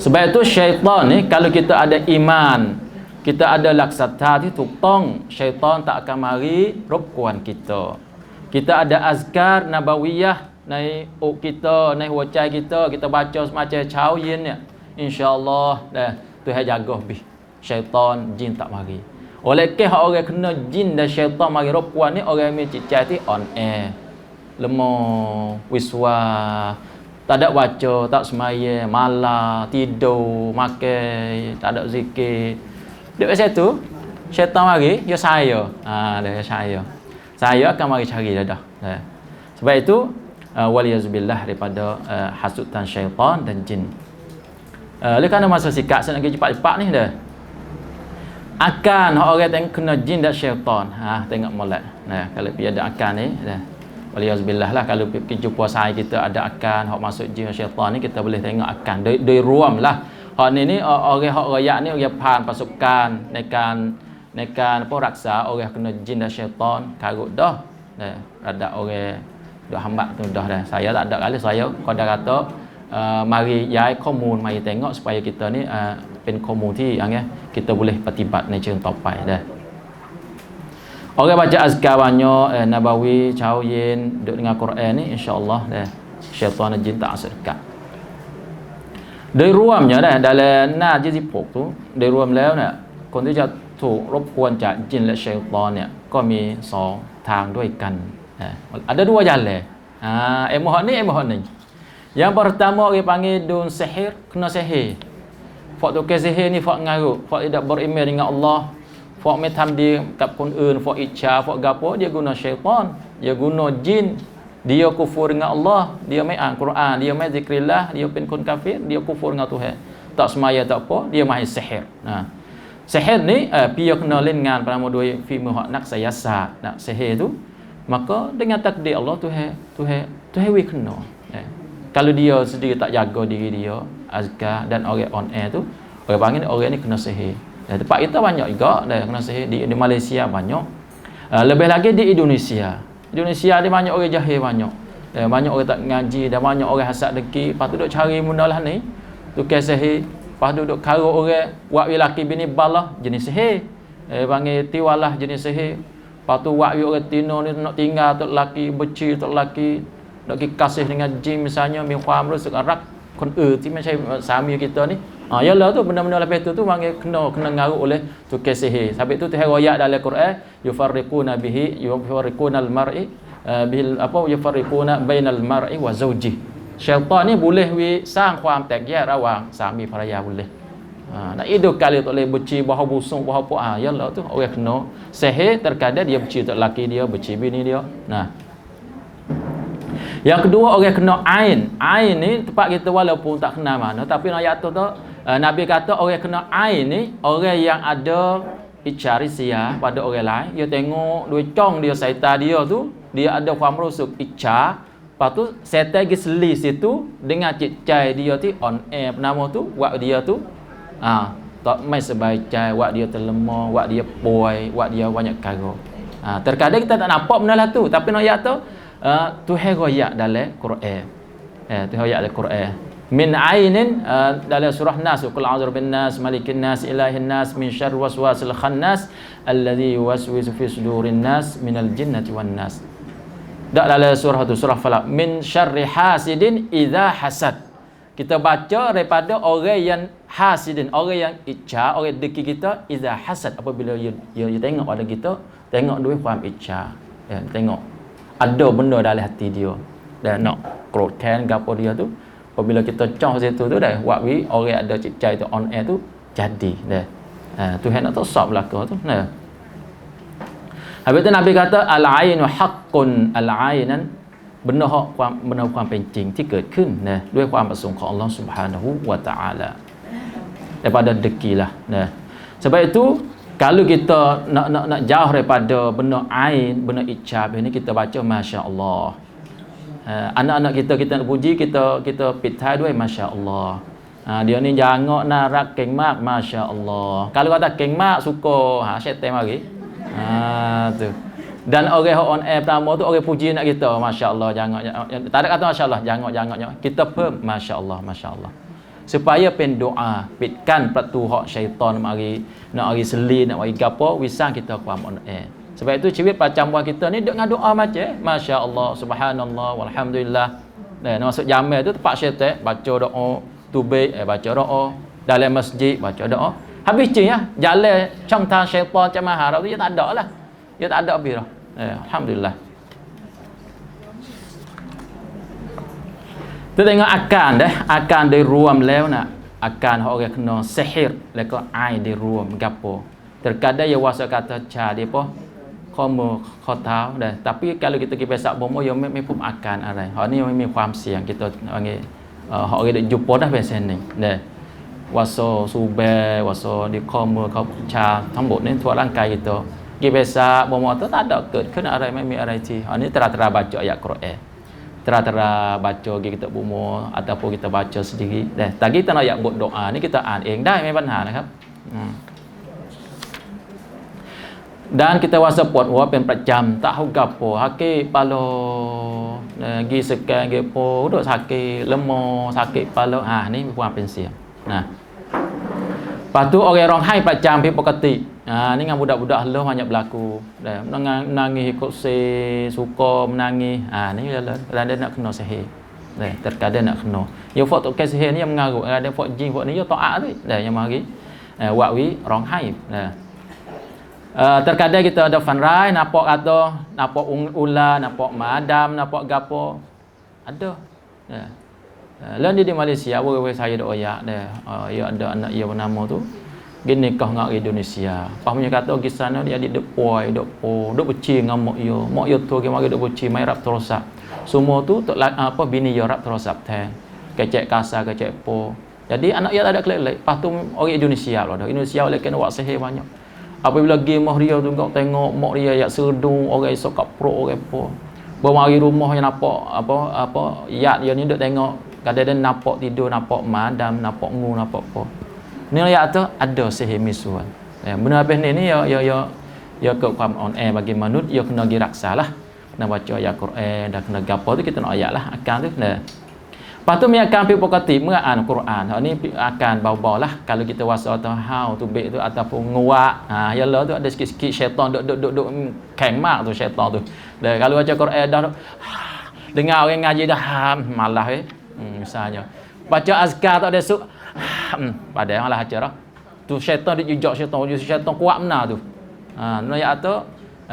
Speaker 1: Sebab itu syaitan ni kalau kita ada iman, kita ada laksataที่ถูกต้อง syaitan tak akan mari รบกวน kita. Kita ada azkar nabawiyah ในอก kita ในหัวใจ kita baca semacam เช้าเย็นเนี่ย insya-Allah dah Tuhan jaga bih syaitan jin tak mari. Oleh kerana orang kena jin dan syaitan mari รบกวน ni orang ni cicai ti on air, lemah, wiswas, tak ada baca, tak semaya, malah, tidur, makan, tak ada zikir. Dia macam tu, syaitan mari, dia saya. Dia saya. Saya akan mari cari dah. Sebab itu, waliyazubillah daripada hasutan syaitan dan jin. Oleh kerana masa sikat, saya nak pergi cepat-cepat ni dah. Akan orang tengok kena jin dan syaitan. Tengok molek. Kalau pergi ada akan ni, dah. Waliyazubillah lah, kalau pergi jumpa saya kita ada akan hak masuk jin syaitan ni, kita boleh tengok akan dari ruam lah. Hak ni orang hak rakyat ni orang pan pasukanในการapa raksa orang kena jin dan syaitan karut dah. Ada orang dah hambat tu dah dah. Saya tak ada kali saya kada kata mariย้ายข้อมูล mari tengok supaya kita ni เป็นข้อมูลที่kita boleh ปฏิบัติในเชิงต่อไปได้ Orang baca azkar banyak, nabawi, cawayin, duduk dengan Quran ni, insya-Allah dah syaitan dan jin tak asal dekat. Dari ruamnya dah dalam หน้า 26 tu, dari ruam แล้วเนี่ยคนที่จะถูกรบกวนจากจินและชัยฏอนเนี่ยก็มี2ทางด้วยกัน Ada dua jalan. Emoh ni, emoh ni. Yang pertama orang panggil dun sihir, kena sihir. Fak tu ke sihir ni fak ngaruk, fak tidak beriman dengan Allah. Fak mai tham dia kat kon eun, fak icha, fak gapo, dia guna syaitan, dia guna jin, dia kufur dengan Allah, dia mai Al-Quran, dia mai zikrillah, dia pen kon kafir, dia kufur dengan Tuhan. Tak semaya tak apa, dia mai sihir. Sihir ni dia kena lengan pertama dua filem hak nak siasat, nak sihir tu, maka dengan takdir Allah Tuhan we kena. Kalau dia sendiri tak jaga diri dia, azkar dan orang on air tu, orang panggil orang ni kena sihir. Tempat kita banyak juga dah kena sihir di Malaysia banyak. Lebih lagi di Indonesia. Indonesia dia banyak orang jahil banyak. Banyak orang tak ngaji dan banyak orang hasad dengki, lepas tu duk cari munalah ni. Tukar sihir, lepas tu duk karuk orang buat lelaki bini balah jenis sihir. Panggil tiwalah jenis sihir. Lepas tu buat orang tino ni nak tinggal tok lelaki, benci tok lelaki, nak kasih dengan jin misalnya, mi kham rusuk arak kon ti macam sami kita ni. Yalah tu benda-benda lepas tu panggil kena ngaruk oleh tukar sihir. Sebab itu Tuhan royak dalam Quran, yufarriquna bihi yufarriqunal mar'i bil apa yufarriquna bainal mar'i wa zawji. Syaitan ni boleh sang ความแตกแยกระหว่างสามีภรรยา boleh. Nak hidup kali tak boleh benci bahawa busung bahawa apa. Yalah tu orang kena sihir, terkadang dia benci tok laki dia, benci bini dia. Yang kedua orang kena ain. Ain ni tempat kita walaupun tak kenal mana, tapi ayat tu Nabi kata orang kena ain ni orang yang ada icharisia pada orang lain. Dia tengok dua cong dia, syaitan dia tu, dia adaความรู้สึก icha Lepas tu setan pergi seli situ dengan cik cai dia tu on air nama tu, wak dia tu tak mai sebaik cai, wak dia terlemah, wak dia poi, wak dia banyak kara. Terkadang kita tak nampak benda lah tu, tapi nak ayat tu Tuhan royak dalam Quran. Tuhan royak dalam Quran. Min ainin dalam surah Nas, qul a'udzu bin nas, malikin nas, ilahin nas, min syarri waswasil khannas alladzi yuwaswisu fi sudurin nas minal jinnati wan nas. Dak dalam surah tu, surah Falaq, min syarri hasidin idza hasad. Kita baca daripada orang yang hasidin, orang yang icca, orang deki kita, idza hasad, apabila dia tengok pada kita, tengok duit faham icca, tengok ada benda dalam hati dia dan nak kerotkan gapo dia tu, apabila kita cah situ tu dah buat orang ada cicai tu on air tu jadi dah. Tuhan nak tosap belaka tu nah. Habis tu Nabi kata al-ainu haqqun, al-ainan บรรดาความเป็นจริงที่เกิดขึ้นนะด้วยความประสงค์ของอัลลอฮฺ Subhanahu wa taala daripada dekilah nah. Sebab itu kalau kita nak jauh daripada benda ain, benda ijab ini, kita baca masya-Allah. Anak-anak kita nak puji, kita pitaiด้วย masya-Allah. Dia ni jangan narak keng mak, masya-Allah. Kalau kata keng mak suka syaitan mari. Tu. Dan orang on air pertama tu orang puji nak kita, masya-Allah, jangan. Tak ada kata masya-Allah, jangan. Kita pun masya-Allah, masya-Allah. Supaya pen doa, pitkan pratu hak syaitan mari nak hari seli, nak hari gapo, wisang kita kuam on air. Sebab itu ciri pacamuan kita ni duk dengan doa macam masya-Allah, subhanallah, walhamdulillah. Nak masuk jamai tu tempat syaitan baca doa, tubik baca doa, dalam masjid baca doa. Habis je ya, jalan cangtang syaitan macam mahar tu dia tak ada lah. Dia tak ada habis dah. Alhamdulillah. Tu tengok akan dah, akan di ruam lew nak. Akan orang kena sihir, leko ai di ruam gapo. Terkadang dia wasa kata cha dia apa? Kau tahu dah. Tapi kalau kita pergi pesak bomo yang memang akanอะไร. Hak niมีความเสี่ยง kita panggil hak orang dak jumpa dah biasa ni. Dah. Wasa subel, wasa di kau cha ทั้งหมดniทั่วร่างกาย kita. Pergi pesak bomo tu tak ada เกิดขึ้นอะไรไม่มีอะไรที่ hak ni tera-tera baca ayat Quran. Tera-tera baca kita bomo ataupun kita baca sendiri. Dah. Tak kita nak ayat buat doa ni kita an เองได้ไม่มีปัญหานะครับ Dan kita wasa puatหัวเป็นประจำ tak tahu gapo sakit kepala pergi scan gapo duk sakit lemah sakit kepala ni puan pensiun nah. Lepas tu orang rong hai ประจำผิดปกติni dengan budak-budak halus banyak berlaku dah menangis ikut suka menangis ni dia nak kena sihir dah terkadang nak kena yo fok tok sihir ni yang mengarut ada fok jin fok ni yo taat tu dah yang mari wak wi rong hai dah. Terkadang kita ada fanrai, nampak kata, nampak ular, nampak madam, nampak gapo. Ada. Lain di Malaysia, saya ada oyak dia. Ya ada anak dia bernama tu. Gini nikah dengan Indonesia. Pahamnya kata pergi sana dia adik depoi, duk beci dengan mak dia. Mak dia tu ke mari duk beci mai rap terosap. Semua tu apa bini dia rap terosap tang. Kecek kasar, kecek po. Jadi anak dia tak ada kelek-kelek. Lepas tu orang Indonesia lah. Indonesia oleh kena buat sihir banyak. Apabila pergi rumah dia tu kau tengok mak dia yak serdung orang esok kat pro orang apa. Bermari rumah yang nampak apa yak dia ni duk tengok kadang-kadang nampak tidur nampak madam nampak ngu nampak apa. Ni yak tu ada sihir misuan. Benda apa ni ya keความon air bagi manut ya kena diraksalah. Kena baca ayat Quran dan kena gapo tu kita nak ayatlah akan tu nah. Lepas tu akan pergi pokati mengaan Quran. Ini akan bau-bau lah. Kalau kita wasa atau how tu baik tu ataupun nguak. Yalah tu ada sikit-sikit syaitan duk kemak tu syaitan tu. Dan kalau baca Quran dah dengar orang ngaji dah malah misalnya. Baca azkar tak ada suk. Padahal lah acara. Tu syaitan dia jujak syaitan kuat benar tu. Ayat tu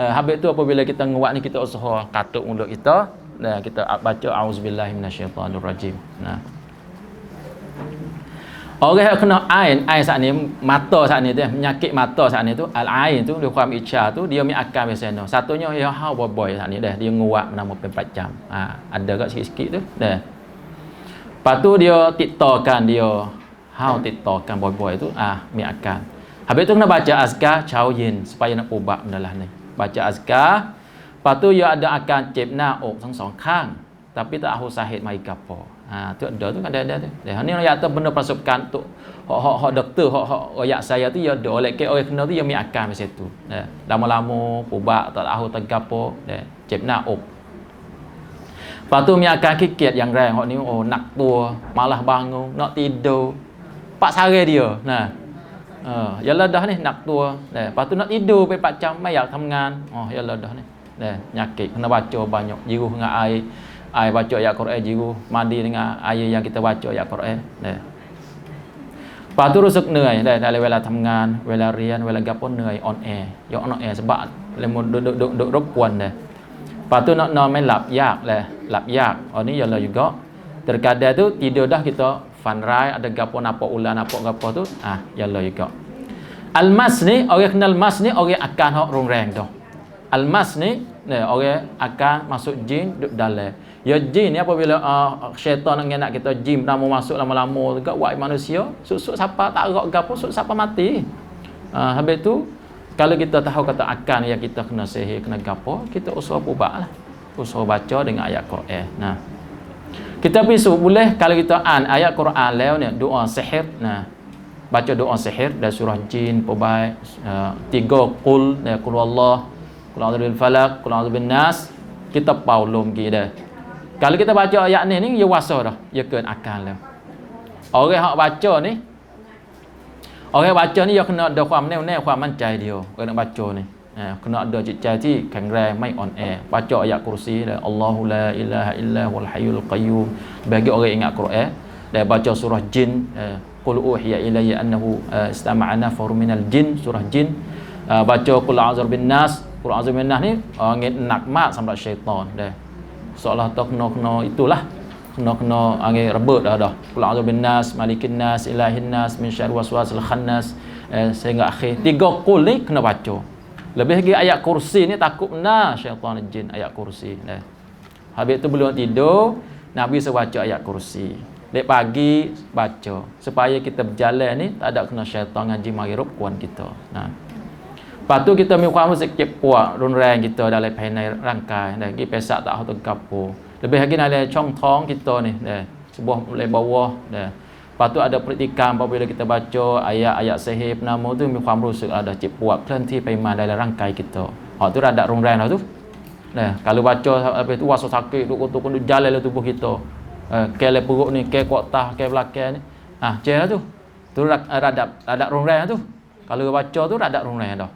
Speaker 1: habis tu apabila kita nguak ni kita usaha katuk mulut kita. Nah, kita baca auzubillahi minasyaitanir rajim. Nah. Orang yang kena ain saat ni mata saat ni tu penyakit mata saat ni tu al-ain tu dia kuam icca tu dia mi akan biasanya. Satunya ya hau boy saat ni dah dia nguat nama 4 jam. Ada kat sikit-sikit tu dah. Lepas tu dia tiktokan dia hau tiktokan boy tu mi akan. Habis tu kena baca azkar chauyin supaya nak ubah benda lah ni. Baca azkar. Lepas tu dia ada akan cep หน้าอก ทั้ง 2 ข้าง tapi tak tahu sahih mai gapo. Tu ada tu ada tu. Ni orang kata benda pasukan tu hok doktor hok royak saya tu ya ada oleh ke orang kena tu ya mi akan macam tu. Lama-lama pubak tak tahu gapo cep nak op. Lepas tu mi akan kikit yang rang hok ni nak tua, malah bangun, nak tidur. Pak sare dia. Yalah dah ni nak tua. Lepas tu nak tidur 4 jam mai yak thamngan. Yalah dah ni. Nyakit kena baca banyak jiruh dengan air baca ayat Quran jiruh mandi dengan air yang kita baca ayat Quran. Lepas tu rusuk heนื่อยdalamเวลาทำงานเวลาเรียนเวลาgapo heนื่อยon air ya on air sebab lemon dudukรบกวนdah. Lepas tu nak mai lap yak lap yak. Ni yalah juga terkadang tu tidur dah kita fanrai ada gapo nampak ular nampak gapo tu yalah juga. Almas ni orang kenal mas ni orang akan hok rong-rang dah. Almas ni orang akan masuk jin duduk dalam. Ya jin ni apabila syaitan nak kita jin nama masuk lama-lama dekat buat manusia, susuk siapa tak gerak gapo, susuk siapa mati. Habis tu kalau kita tahu kata akan yang kita kena sihir, kena gapo, kita usaha ubahlah. Usaha baca dengan ayat Quran. Kita bisu boleh kalau kita ayat Quran lew ni doa sihir. Baca doa sihir dari surah jin pobai 3 qul qul Allah Qul a'udzu bil falaq, qul a'udzu bin nas, kita paulum kita. Kalau kita baca ayat ni ya wasa dah, ya keun akal dah. Orang hak baca ni ya kena ada ความแน่วแน่ ความมั่นใจเดียว orang nak baca ni. Kena adaจิตใจที่แข็งแรงไม่อ่อนแอ baca ayat kursi dah, Allahu la ilaha illa huwal hayyul qayyum. Bagi orang ingat Quran, dan baca surah jin, qul uhiya ilayya annahu istama'a nafarun minal jin, surah jin. Baca qul a'udzu bin nas, qul a'udzu bin nas ni angin nak mak sampai syaitan dah. Seolah tak kena itulah kena angin rebut dah. Qul a'udzu bin nas, malikin nas, ilahin nas, min syarri waswasil khannas sehingga akhir. 3 qul ni kena baca. Lebih lagi ayat kursi ni takut benar syaitan jin ayat kursi dah. Habis tu belum tidur Nabi baca ayat kursi. Dek pagi baca supaya kita berjalan ni tak ada kena syaitan ngaji mari rukun kita. Lepas tu kitaมีความรู้สึกเจ็บปวดรุนแรงkita dalam ภายในร่างกายdah gi pesak tak tahu gapo. Lebih lagi dalam ช่องท้องkita ni dah sebuah mulai bawah dah. Lepas tu ada perhatikan apabila kita baca ayat-ayat sihir penama tu มีความรู้สึก ada เจ็บปวดเคลื่อนที่ไปมาdalam ร่างกาย kita. Tu rada รุนแรงdah tu. Kalau baca habis tu rasa sakit duk jalan dalam tubuh kita. Ke perut ni, ke kuatah, ke belakang ni. Ceh tu. Tu rada รุนแรง tu. Kalau baca tu rada รุนแรง dah.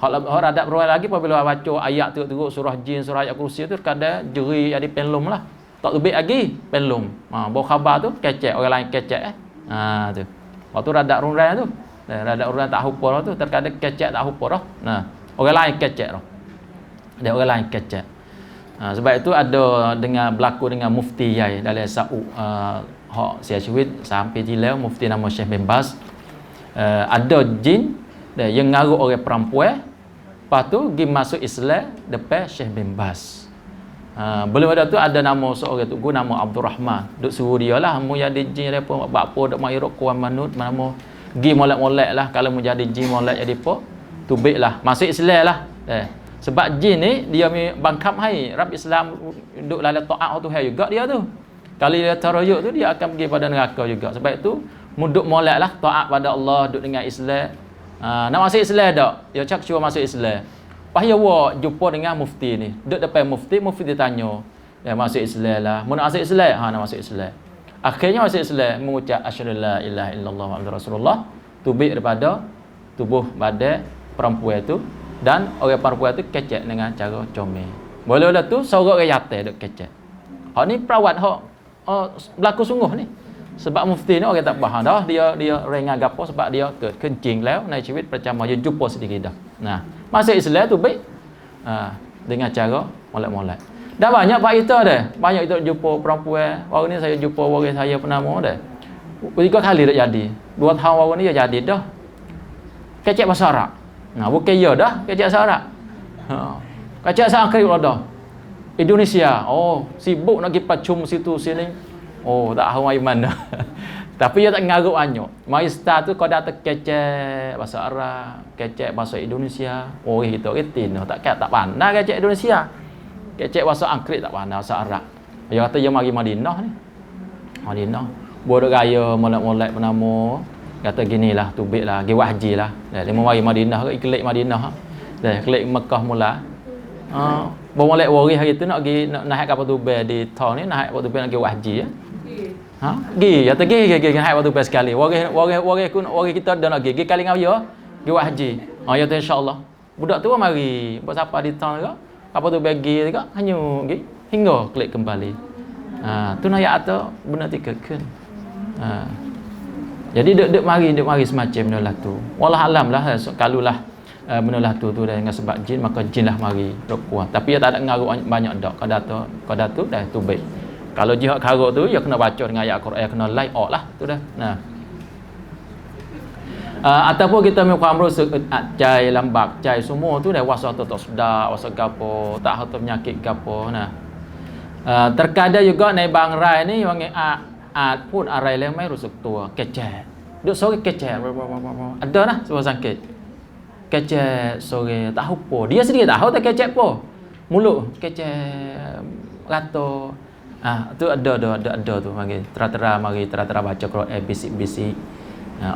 Speaker 1: Hak rada รุนแรง lagi apabila baca ayat teruk surah jin, surah ayat kursi tu kadang jeri jadi penlum lah. Tak lebih lagi penlum. Bawa khabar tu kecek orang lain kecek tu. Waktu rada รุนแรง tu. Rada รุนแรง tak hupa dah tu terkadang kecek tak hupa dah. Orang lain kecek dah. Ada orang lain kecek. Sebab itu ada berlaku dengan mufti Yai dalam Saud hak siaชีวิต sampaiที่แล้ว mufti nama Syekh bin Baz. Ada jin yang ngaruh orang perempuan, lepas tu pergi masuk Islam depan Syekh bin Baz. Belum ada tu ada nama seorang tu nama Abdul Rahman. Duk suruh dia lah mu jadi jin depa buat apa dak mai rok kuan manut nama pergi molek-molek lah kalau mu jadi jin molek jadi apa tubik lah masuk Islam lah. Sebab jin ni dia bangkap hai Rab Islam duk dalam taat Tuhan juga dia tu. Kalau dia terayuk tu dia akan pergi pada neraka juga. Sebab itu muduk molek lah taat pada Allah duk dengan Islam. Nak masuk Islam tak? Dia cak cuba masuk Islam. Payah awak jumpa dengan mufti ni. Duduk depan mufti dia tanya. Dia masuk Islam lah. Mau nak masuk Islam? Nak masuk Islam. Akhirnya masuk Islam mengucap asyhadu la ilaha illallah Muhammadur Rasulullah. Tubik daripada tubuh badan perempuan itu dan orang perempuan itu kecek dengan cara comel. Boleh dah tu seorang orang yatim duk kecek. Hak ni perawat hak berlaku sungguh ni. Sebab mufti ni orang tak faham dah dia rengang gapo sebab dia kencingแล้วในชีวิตประจำวันdia jumpa sedikit dah. Masuk Islam tu baik. Dengan cara molek-molek. Dah banyak faedah dah. Banyak kita jumpa perempuan. Baru ni saya jumpa orang saya penama dah. 3 kali dah jadi. 2 tahun baru ni dia jadi dah. Kecek bahasa Arab. Bukan ya dah kecek bahasa Arab. Kecek bahasa Anggerik dah. Indonesia. Sibuk nak pergi pacum situ sini. Tak tahu mai mana. Tapi dia tak ngaruh banyak. Mai start tu kau dah terkecek bahasa Arab, kecek bahasa Indonesia. Kita retin tak pandai kecek Indonesia. Kecek bahasa Anggerik tak pandai bahasa Arab. Dia kata dia mari Madinah ni. Madinah. Bodoh gaya molek-molek penama. Kata ginilah tubiklah, pergi haji lah. Dia mau mari Madinah ke kelik Madinah. Dah kelik Mekah mula. Molek wari hari tu nak pergi nak naik kapal tubek di tahun ni naik kapal tubek nak pergi haji ya. Ha? Pergi, kata pergi naik kapal tubek sekali. Wari kita dah nak pergi kali dengan dia, pergi haji. Ya tu insya-Allah. Budak tu mari, buat siapa di tahun ke? Kapal tubek pergi ke? Hanya pergi hingga kelik kembali. Tu nak ayat tu benar tikakan. Jadi dek mari semacam benda tu. Wallah alam lah kalau lah benda lah tu dengan sebab jin maka jin lah mari dok kuat. Tapi dia tak ada ngaruh banyak dak. Kada tu dah tu baik. Kalau jihad karuk tu dia kena baca dengan ayat Quran, kena like out lah tu dah. Nah. Ataupun kita memang merasa cai lambak, cai semua tu dah wasa tu tak sedap, wasa gapo, tak hatu penyakit gapo. Nah. Terkadang juga naik bangrai ni orang pun arai le mai rusuk tua kecek. Duk sore kecek. Ada lah semua sakit. Kecek sore tak apa. Dia sendiri tak tahu tak kecek apa. Mulut kecek rato. Tu ada tu panggil. Tera-tera baca Quran bisik-bisik.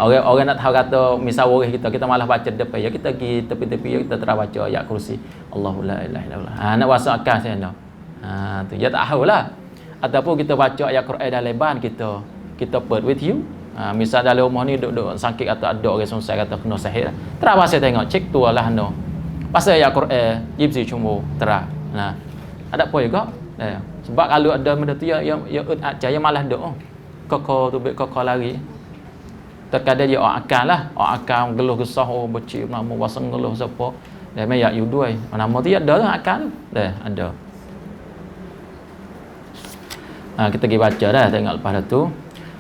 Speaker 1: Orang nak tahu kata misal waris kita malah baca depan ya kita pergi tepi-tepi kita tera baca ayat kursi. Allahu la ilaha illallah. Nak wasaq akal saya nak. Tu dia tak tahulah. Ataupun kita baca ayat Quran dalam leban kita put with you. Misal dalam rumah ni duduk sakit atau ada orang susah kata kena sahih. Terah pasal tengok cek tu lah no. Pasal ayat Quran jibsi cuma terah. Ada apa juga? Sebab kalau ada benda tu ya caya malah duk. Koko tu koko lari. Terkadang dia akan lah, akan geluh gesah becik nama wasang geluh siapa. Dia mai ya you duai. Nama tu ada lah akan tu. Ada. Kita pergi baca dah tengok lepas tu.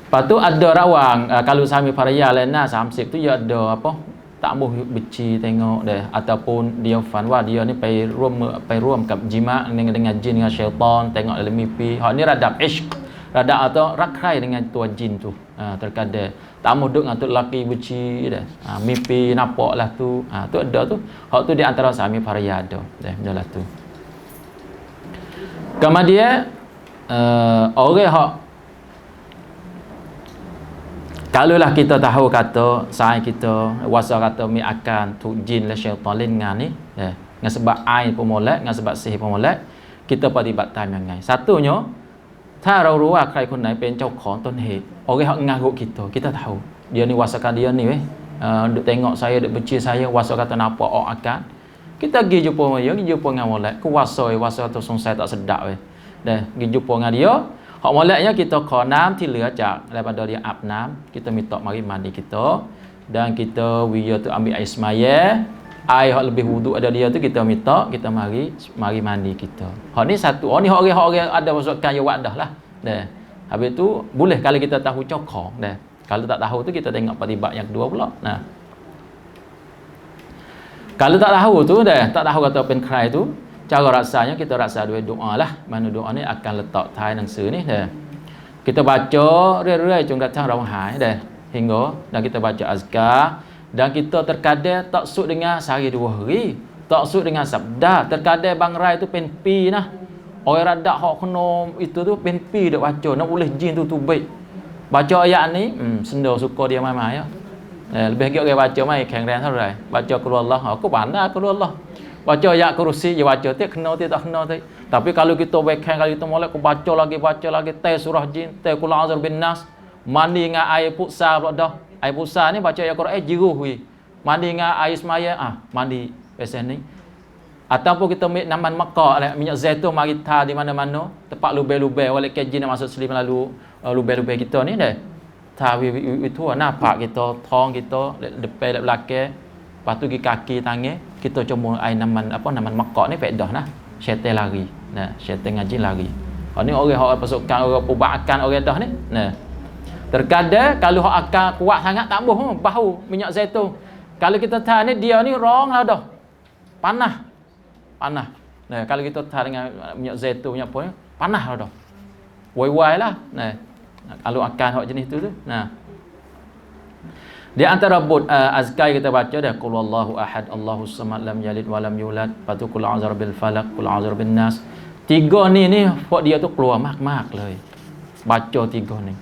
Speaker 1: Lepas tu ada rawang kalau sami paraya lain samsip tu dia ada apa? Tak muh beci tengok dah ataupun dia fanwa dia ni pai rom kat jima dengan jin dengan syaitan tengok dalam mimpi. Hak ni radap ishq, radap atau rakrai dengan tuan jin tu. Terkadang tak muh duk dengan tu lelaki beci dah. Mimpi nampak lah tu. Tu ada tu. Hak tu di antara sami paraya ada. Dah tu. Kemudian orang hak kalaulah kita tahu kata sai kita wasa kata mi akan tu jin lah syaitan dengan ni dengan sebab ain pemolek dengan sebab sihir pemolek kita pฏิบัติ ตาม ยังไง satunya ถ้าเรารู้ว่าใครคนไหนเป็นเจ้าของต้นเหตุ orang hak ngarut kita tahu dia ni wasakan dia ni duk tengok saya duk benci saya wasa kata nampak akan kita pergi jumpa dia pergi jumpa dengan molek kuasa tu sungsai tak sedap pergi jumpa dengan dia. Hak moleknya kita kau namที่เหลือ จาก daripada dia aap nam kita minta mari mandi kita dan kita dia tu ambil air semaya air hak lebih wuduk ada dia tu kita minta kita mari mandi kita. Hak ni satu. Ni hak orang ada masukkan ya wadah lah. Habis tu boleh kalau kita tahu cokong kalau tak tahu tu kita tengok pฏิบัติ yang kedua pula. Kalau tak tahu tu tak tahu kataเป็นใคร tu cara rasanya kita rasa dua doa lah. Mana doa ni akan letak thai หนังสือ ni kita baca รื่อยๆ จนกระทั่งเราหายhingga dan kita baca azkar dan kita terkadang tak sud dengan sehari dua hari, tak sud dengan sabda. Terkadang bangrai tu pen pi nah. Orang radak hak kena itu tu pen pi dak baca nak boleh jin tu baik. Baca ayat ni senda suka dia mai-mai ya. Lebih lagi orang baca mai แข็งแรง เท่าไหร่ baca qul huwallah aku pandai qul huwallah. Baca ayat kursi dia baca tak kena tak kena tak. Tapi kalau kita weekend kalau kita molek baca lagi teh surah jin teh qul a'udzu bin nas mandi dengan air pusa pula dah. Air pusa ni baca ayat Quran jiruh wi. Mandi dengan air semaya mandi biasa ni. Ataupun kita ambil naman Makkah minyak zaitun mari ta di mana-mana tempat lubai-lubai walaik jin masuk selim lalu lubai-lubai kita ni ta itu nampak kita thong kita depan belakang. Lepas tu kaki tangan kita cuma air naman Makkah ni faedah syaitan lari. Syaitan ngaji lari. Ni orang pasukan orang perubatan orang dah ni. Terkadang kalau hak akan kuat sangat tak bau minyak zaitun. Kalau kita tahan ni dia ni rong lah dah. Panah. Kalau kita tahan dengan minyak zaitun minyak apa ni panah lah dah. Wai-wai lah. Kalau akan hak jenis tu. Di antara azkar kita baca qul huwallahu ahad Allahus samad lam yalid wa lam yulad, qul a'udzu birabbil falaq, qul a'udzu birabbin nas. Tiga ni buat dia tu keluar mak-makเลยbaca tiga ni.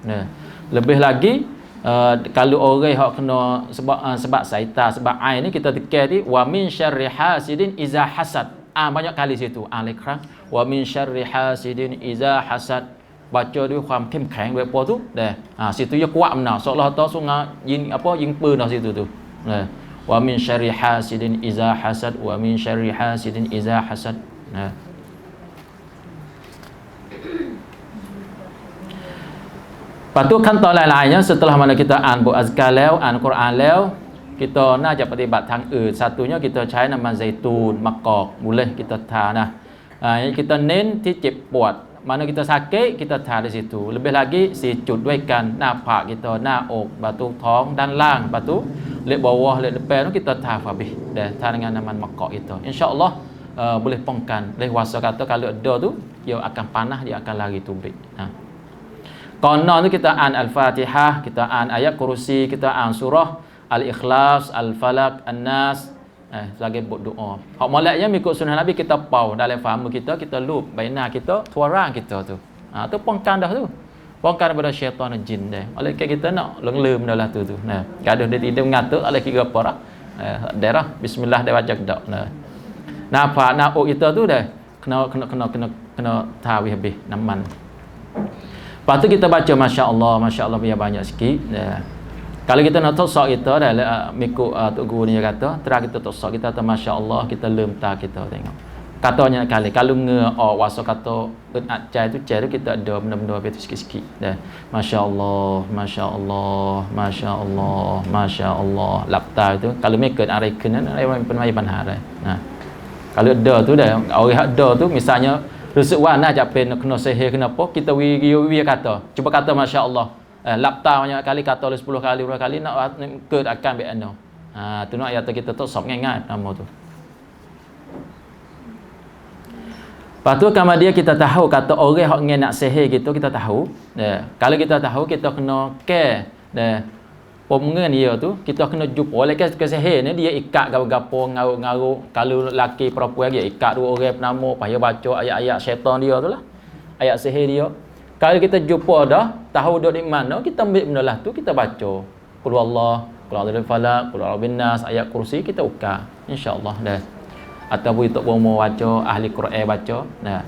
Speaker 1: Nah, lebih lagi kalau orang hak kena sebab syaitan, sebab ain ni kita tekan ni wa min syarri hasidin iza hasad. Banyak kali situ. Lekran wa min syarri hasidin iza hasad. Bacaด้วยความเข้มแข็งด้วยพอtu. Dah. Situ dia kuat benar. Seolah tahu sungaiยิงปืนdah situ tu. Nah. Wa min syarri hasidin iza hasad wa min syarri hasidin iza hasad. Nah. Lepas tuขั้นตอนหลายๆ setelah mana kita อ่านบทอัซการแล้วอ่านกุรอานแล้ว kita น่าจะปฏิบัติทางอื่น satunya kita ใช้น้ำมันไซตูนมะกอก boleh kita ทานะ kita เน้นที่เจ็บปวด mana kita sakit kita ทา di situ lebih lagi 4 จุดด้วยกันหน้าผาก kita หน้าอก batu ท้อง ด้านล่าง batu เล็บ bawah เล็บ depan tu kita ทา habis dah ทา dengan น้ำมันมะกอก itu insyaallah boleh pongkan boleh wasa kata kalau ada tu dia akan panas dia akan lari tubik.ก่อนนอนtu kita อ่านอัลฟาติฮะห์ kita อ่านอายะห์กุรซี kita อ่านsurah Al-Ikhlas, Al-Falaq, An-Nas sebagai doa. Hak moleknya mengikut sunnah Nabi kita pau dalam faham kita loop baina kita, tuarang kita tu. Tu pongkan dah tu. Pongkan daripada syaitan dan jin dah. Oleh kita nak lem dah lah tu. Nah, gaduh dia tidak mengatur oleh kira apa dah. Daerah bismillah dia baca dak. Nah, apa nak kita tu dah kena tahu habis naman. Lepas tu kita baca Masya Allah biar banyak sikit. Kalau kita nak tosok kita dah mengikut Tok Guru ni kata, terang kita tosok kita kata Masya Allah, kita lemta kita tengok. Katanya kali kalau wasa kata cai tu kita ada benda-benda betul sikit-sikit dah. Masya Allah, Masya Allah, Masya Allah, Masya Allah. Lapta itu kalau mengikut arekenan penmai panha dah. Nah. Kalau ada tu dah, orang ada tu misalnya rusuk warna ajak pen kena sihir kenapa kita wi kata. Cuba kata Masya Allah. Lapta banyak kali kata oleh 10 kali, 20 kali nak ke akan be ano. Tu nak ayat kita tu sok ngai nama tu. Lepas tu kemudian kita tahu kata orang hak ngai nak sihir kita tahu. Kalau kita tahu kita kena care pemengen dia tu kita kena jumpa oleh ke sihir ni dia ikat gapo-gapo ngaru-ngaru kalau lelaki perempuan dia ikat dua orang penama payah baca ayat-ayat syaitan dia tu lah. Ayat sihir dia. Kalau kita jumpa dah, tahu duduk di mana, kita ambil benda lah tu, kita baca. Qul huwallah, qul a'udzu falaq, qul a'udzu binnas, ayat kursi kita ukar. Insya-Allah dah. Ataupun kita bomo baca, ahli Quran baca. Nah.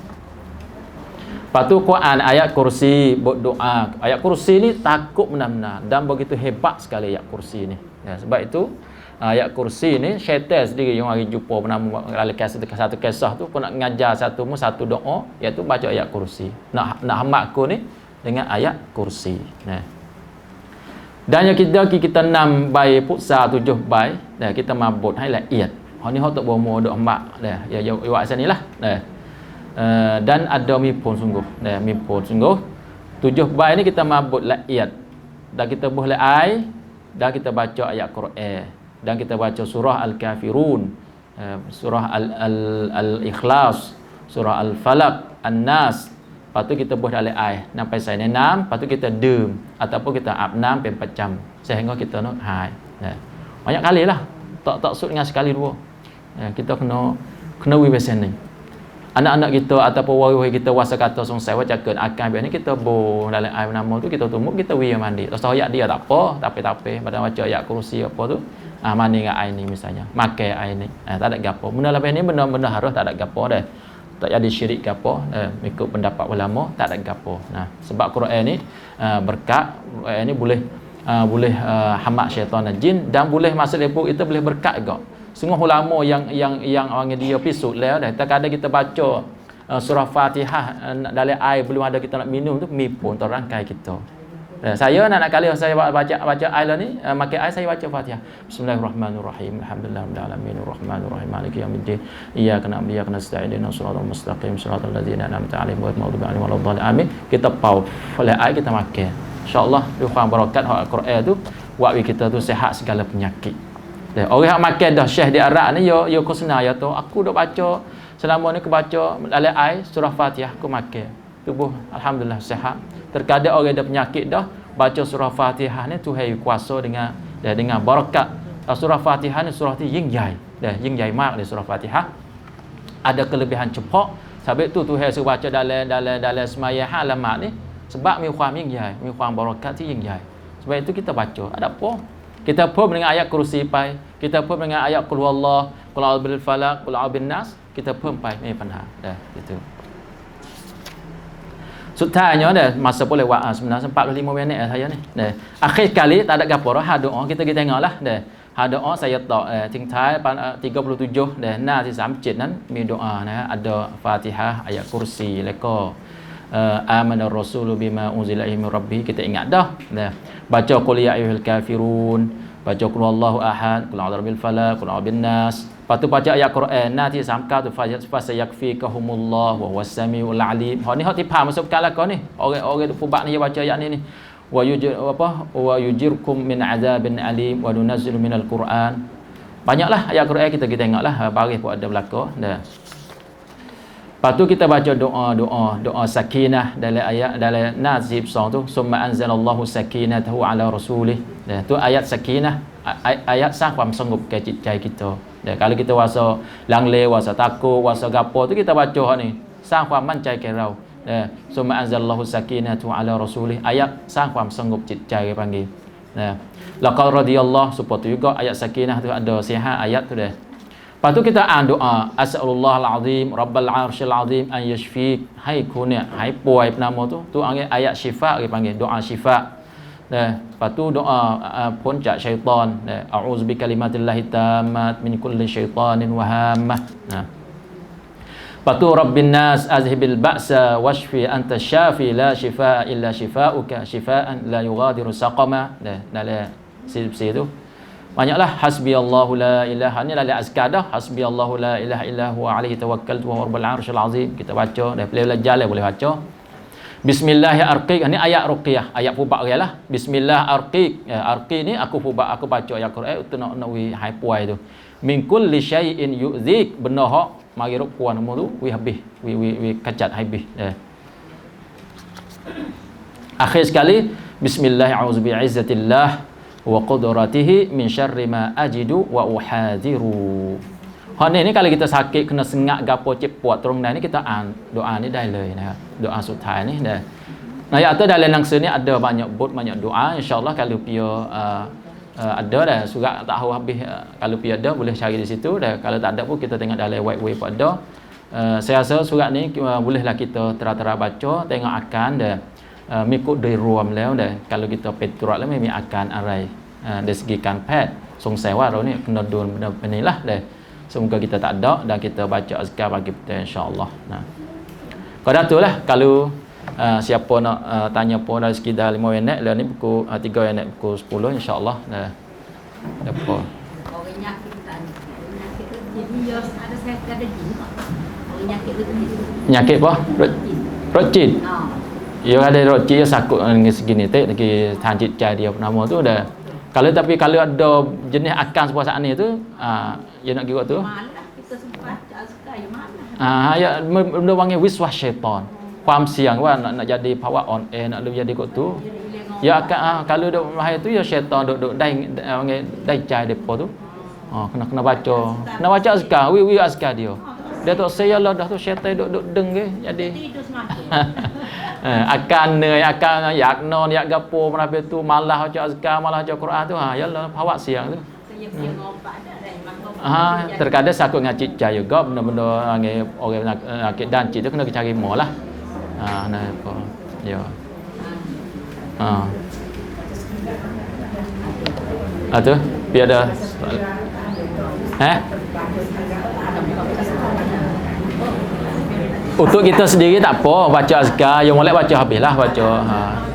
Speaker 1: Lepas tu Quran ayat kursi, buat doa. Ayat kursi ni takut benar-benar dan begitu hebat sekali ayat kursi ni. Ya, sebab itu ayat kursi ni syaitan sendiri yang hari jumpa bernama satu kisah tu pun nak ngajar satu doa iaitu baca ayat kursi. Nak hamak aku ni dengan ayat kursi. Nah. Dan yang kita 6 bayi putsa 7 bayi dah kita mabut hai la iat. Hak ni hak tak bomo dok hamak dah. Ya buat sanilah. Dah. Dan ada mipun sungguh. Dah mipun sungguh. 7 bayi ni kita mabut la iat. Dan kita boleh ai dan kita baca ayat Quran. Dan kita baca surah Al-Kafirun, surah Al-Ikhlas, surah Al-Falaq, An-Nas. Lepas tu kita buat dalam air sampai saya nenam, lepas tu kita dem ataupun kita abnam sampai jam sehingga kita nak hai. Banyak kali lah. Tak sud dengan sekali dua. Kita kena wibasan ni. Anak-anak kita ataupun wari-wari kita wasa kata sungsai wacakeun akan biar ni kita bo dalam air nama tu kita tumbuk kita wi mandi. Terus ayat dia tak apa, tapi badan baca ayat kursi apa tu. Mandi dengan air ni misalnya. Makai air ni. Tak ada gapo. Benda lepas ni benda harus tak ada gapo dah. Tak jadi syirik gapo. Ikut pendapat ulama tak ada gapo. Nah, sebab Quran ni berkat. Quran ni boleh hamak syaitan dan jin dan boleh masuk lepo itu boleh berkat juga. Semua ulama yang orang dia pisut lah dah. Kadang kita baca surah Fatihah dalam air belum ada kita nak minum tu mipun terangkai kita. Saya nak kali saya baca air lah ni makan air saya baca Fatihah. Bismillahirrahmanirrahim. Alhamdulillahirabbil alamin arrahmanir rahim maliki yaumiddin. Iyyaka na'budu wa iyyaka nasta'in ihdinas siratal mustaqim siratal ladzina an'amta 'alaihim ghairil maghdubi 'alaihim waladdallin. Amin. Kita pau oleh air kita makan. Insya-Allah dengan berkat Al-Quran tu buat kita tu sihat segala penyakit. Orang yang makan dah syekh di Arab ni yo kusna ya tu aku dah baca selama ni aku baca dalam air surah Fatihah aku makan. Tubuh alhamdulillah sihat. Terkadang orang ada penyakit dah baca surah Fatihah ni Tuhan kuasa dengan berkat. Surah Fatihah ni surah tu yin yai. Dah yin yai mak di surah Fatihah. Ada kelebihan cepat Sebab tu Tuhan suruh baca dalam sembahyang halamat ni sebab มีความยิ่งใหญ่มีความบารอกัตที่ยิ่งใหญ่ sebab itu kita baca ada apa kita pun dengan ayat kursi pai kita pun dengan ayat qul huwallah qul a'udzu bil falaq qul a'udzu bin nas kita pun pai ไม่มีปัญหาdah itu สุดท้ายnya dah masa boleh wa sebenarnya 45 minit saya ni dah akhir kali tak ada gapo dah doa kita tengoklah dah doa saya tak ทิ้งท้าย37dah หน้าที่37นั้นมีดุอานะฮะ ada Fatihah ayat kursi แล้วก็amanar rasulu bima unzila ilaihi min rabbih kita ingat dah baca qul ya ayyuhal kafirun baca qul huwallahu ahad qul a'udzu birabbil falaq qul a'udzu bin nas lepas tu baca ayat Quran หน้าที่39tu fasayakfikahumullah wa huwas samiul alim hak ni hakที่ผ่านประสบการณ์แล้วก็นี่orang pubak ni baca ayat ni wa yujirkum min azabin alim wa nunazzilu minal quran banyaklah ayat Quran kita tengoklah baris pun ada belaka dah. Lepas tu kita baca doa sakinah dalam ayat dalam Nas 12 tu summa anzalallahu sakinatahu ala rasulih. Tu ayat sakinah ayat sah ความสงบแก่จิตใจ kita. Kalau kita rasa langlai, rasa takut, rasa gapo tu kita baca hak ni, sah ความมั่นใจแก่เรา summa anzalallahu sakinatahu ala rasulih. Ayat sah ความสงบจิตใจdia panggil. Laqad radiyallahu supaya tu juga ayat sakinah tu ada sihat ayat tu dah. Lepas tu kita doa as'alullah al-azim rabbal arsyil azim an yashfik hai ku ni hai puai nama tu ayat syifa dia panggil doa syifa. Lepas tu doa pun jak syaitan a'udzu bikalimatillahi tammat min kulli syaitanin wa hammah. Lepas tu rabbin nas azhibil ba'sa washfi anta syafi la shifaa illa shifauka shifaan la yughadiru saqama. Dalam sisi tu banyaklah hasbiyallahu la ilaha ni dalam azkar dah hasbiyallahu la ilaha illa huwa alaihi tawakkaltu wa rabbul arsyil azim kita baca dah boleh jalan boleh baca bismillah arqiq ni ayat ruqyah ayat fubak lah bismillah arqiq arqi ni aku fubak aku baca ayat Quran tu nak wi hai puai tu min kulli syai'in yu'zik benar hak mari rukuan mu tu wi habis wi kacat habis akhir sekali bismillah a'udzu bi'izzatillah wa qudratihi min syarri ma ajidu wa uhadhiru. Hak ni kalau kita sakit kena sengak gapo cepat terung ni kita doa ni dahเลยนะครับdoa สุดท้ายni dah. Nah ya tu dalam langsung ni ada banyak banyak doa insyaallah kalau pia ada dah surat tak tahu habis kalau pia ada boleh cari di situ dah kalau tak ada pun kita tengok dalam web pun ada. Saya rasa surat ni bolehlah kita tera-tera baca tengok akan dah มีกฎโดยรวมแล้วเนี่ย kalau kita ไปตรวจแล้วไม่มีอาการอะไรdari segi การแพทย์สงสัยว่าเราเนี่ย kena โดนinilah deh semoga kita tak ada dan kita baca azkar pagi kita insyaallah nah pada itulah kalau siapa nak tanya pun dari sekitar 5 minit lah ni pukul 3 minit pukul 10 insyaallah nah apa penyakit apa rojit ia ada rojit sakut dengan segini tek lagi tahan cicai dia nama tu dah kalau tapi kalau ada jenis akan sepuasaan ni tu dia nak kira tu kita sempat azkar mana ya benda panggil wiswas syaitan ความเสี่ยงว่า nak jadi power on air nak jadi kot tu ya akan kalau duk bahaya tu ya syaitan duk dai panggil dai cai depa tu kena baca azkar wi azkar dia tu saya lah dah tu syaitan duk deng ke jadi akanเหนื่อยakan อยากนอนอยากgapo merapi tu malah baca azkar malah baca Quran tu yalah power siang tu terkadang sakut dengan cicai juga benda-benda orang sakit danci tu kena cari mo lah nah apa ya tu biar ada untuk kita sendiri tak apa baca azkar yang molek baca habislah baca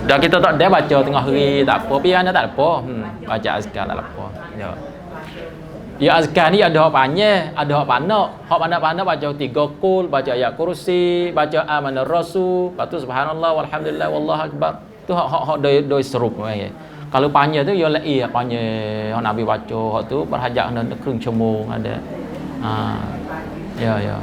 Speaker 1: dan kita tak ada baca tengah hari tak apa biar tak apa baca azkar tak apa ya azkar ni ada hak panjang ada hak pandai baca 3 qul baca ayat kursi baca amanar rasul lepas tu subhanallah walhamdulillah wallahu akbar tu hak doi serup kalau panjang tu ya lai panjang hak nabi baca hak tu berhajat kena 1/2 ชั่วโมง ada ya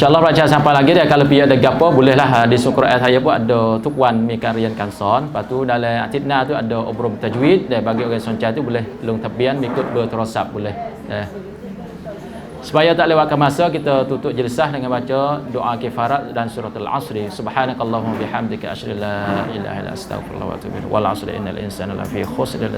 Speaker 1: InsyaAllah belajar sampai lagi dia kalau pihak ada gapo bolehlah di Quran saya pun ada tukuan mikan rian kanson. Lepas tu dalam atidna tu ada obroh tajwid dan bagi orang sonca tu boleh long tabian ikut berterasab boleh. Supaya tak lewatkan masa kita tutup jelasah dengan baca doa kifarat dan surah Al-Asri. Subhanakallahumma bihamdika asyhadu an la ilaha illa anta astaghfiruka wa atubu ilaik. Wal 'asri innal insana lafi khusr.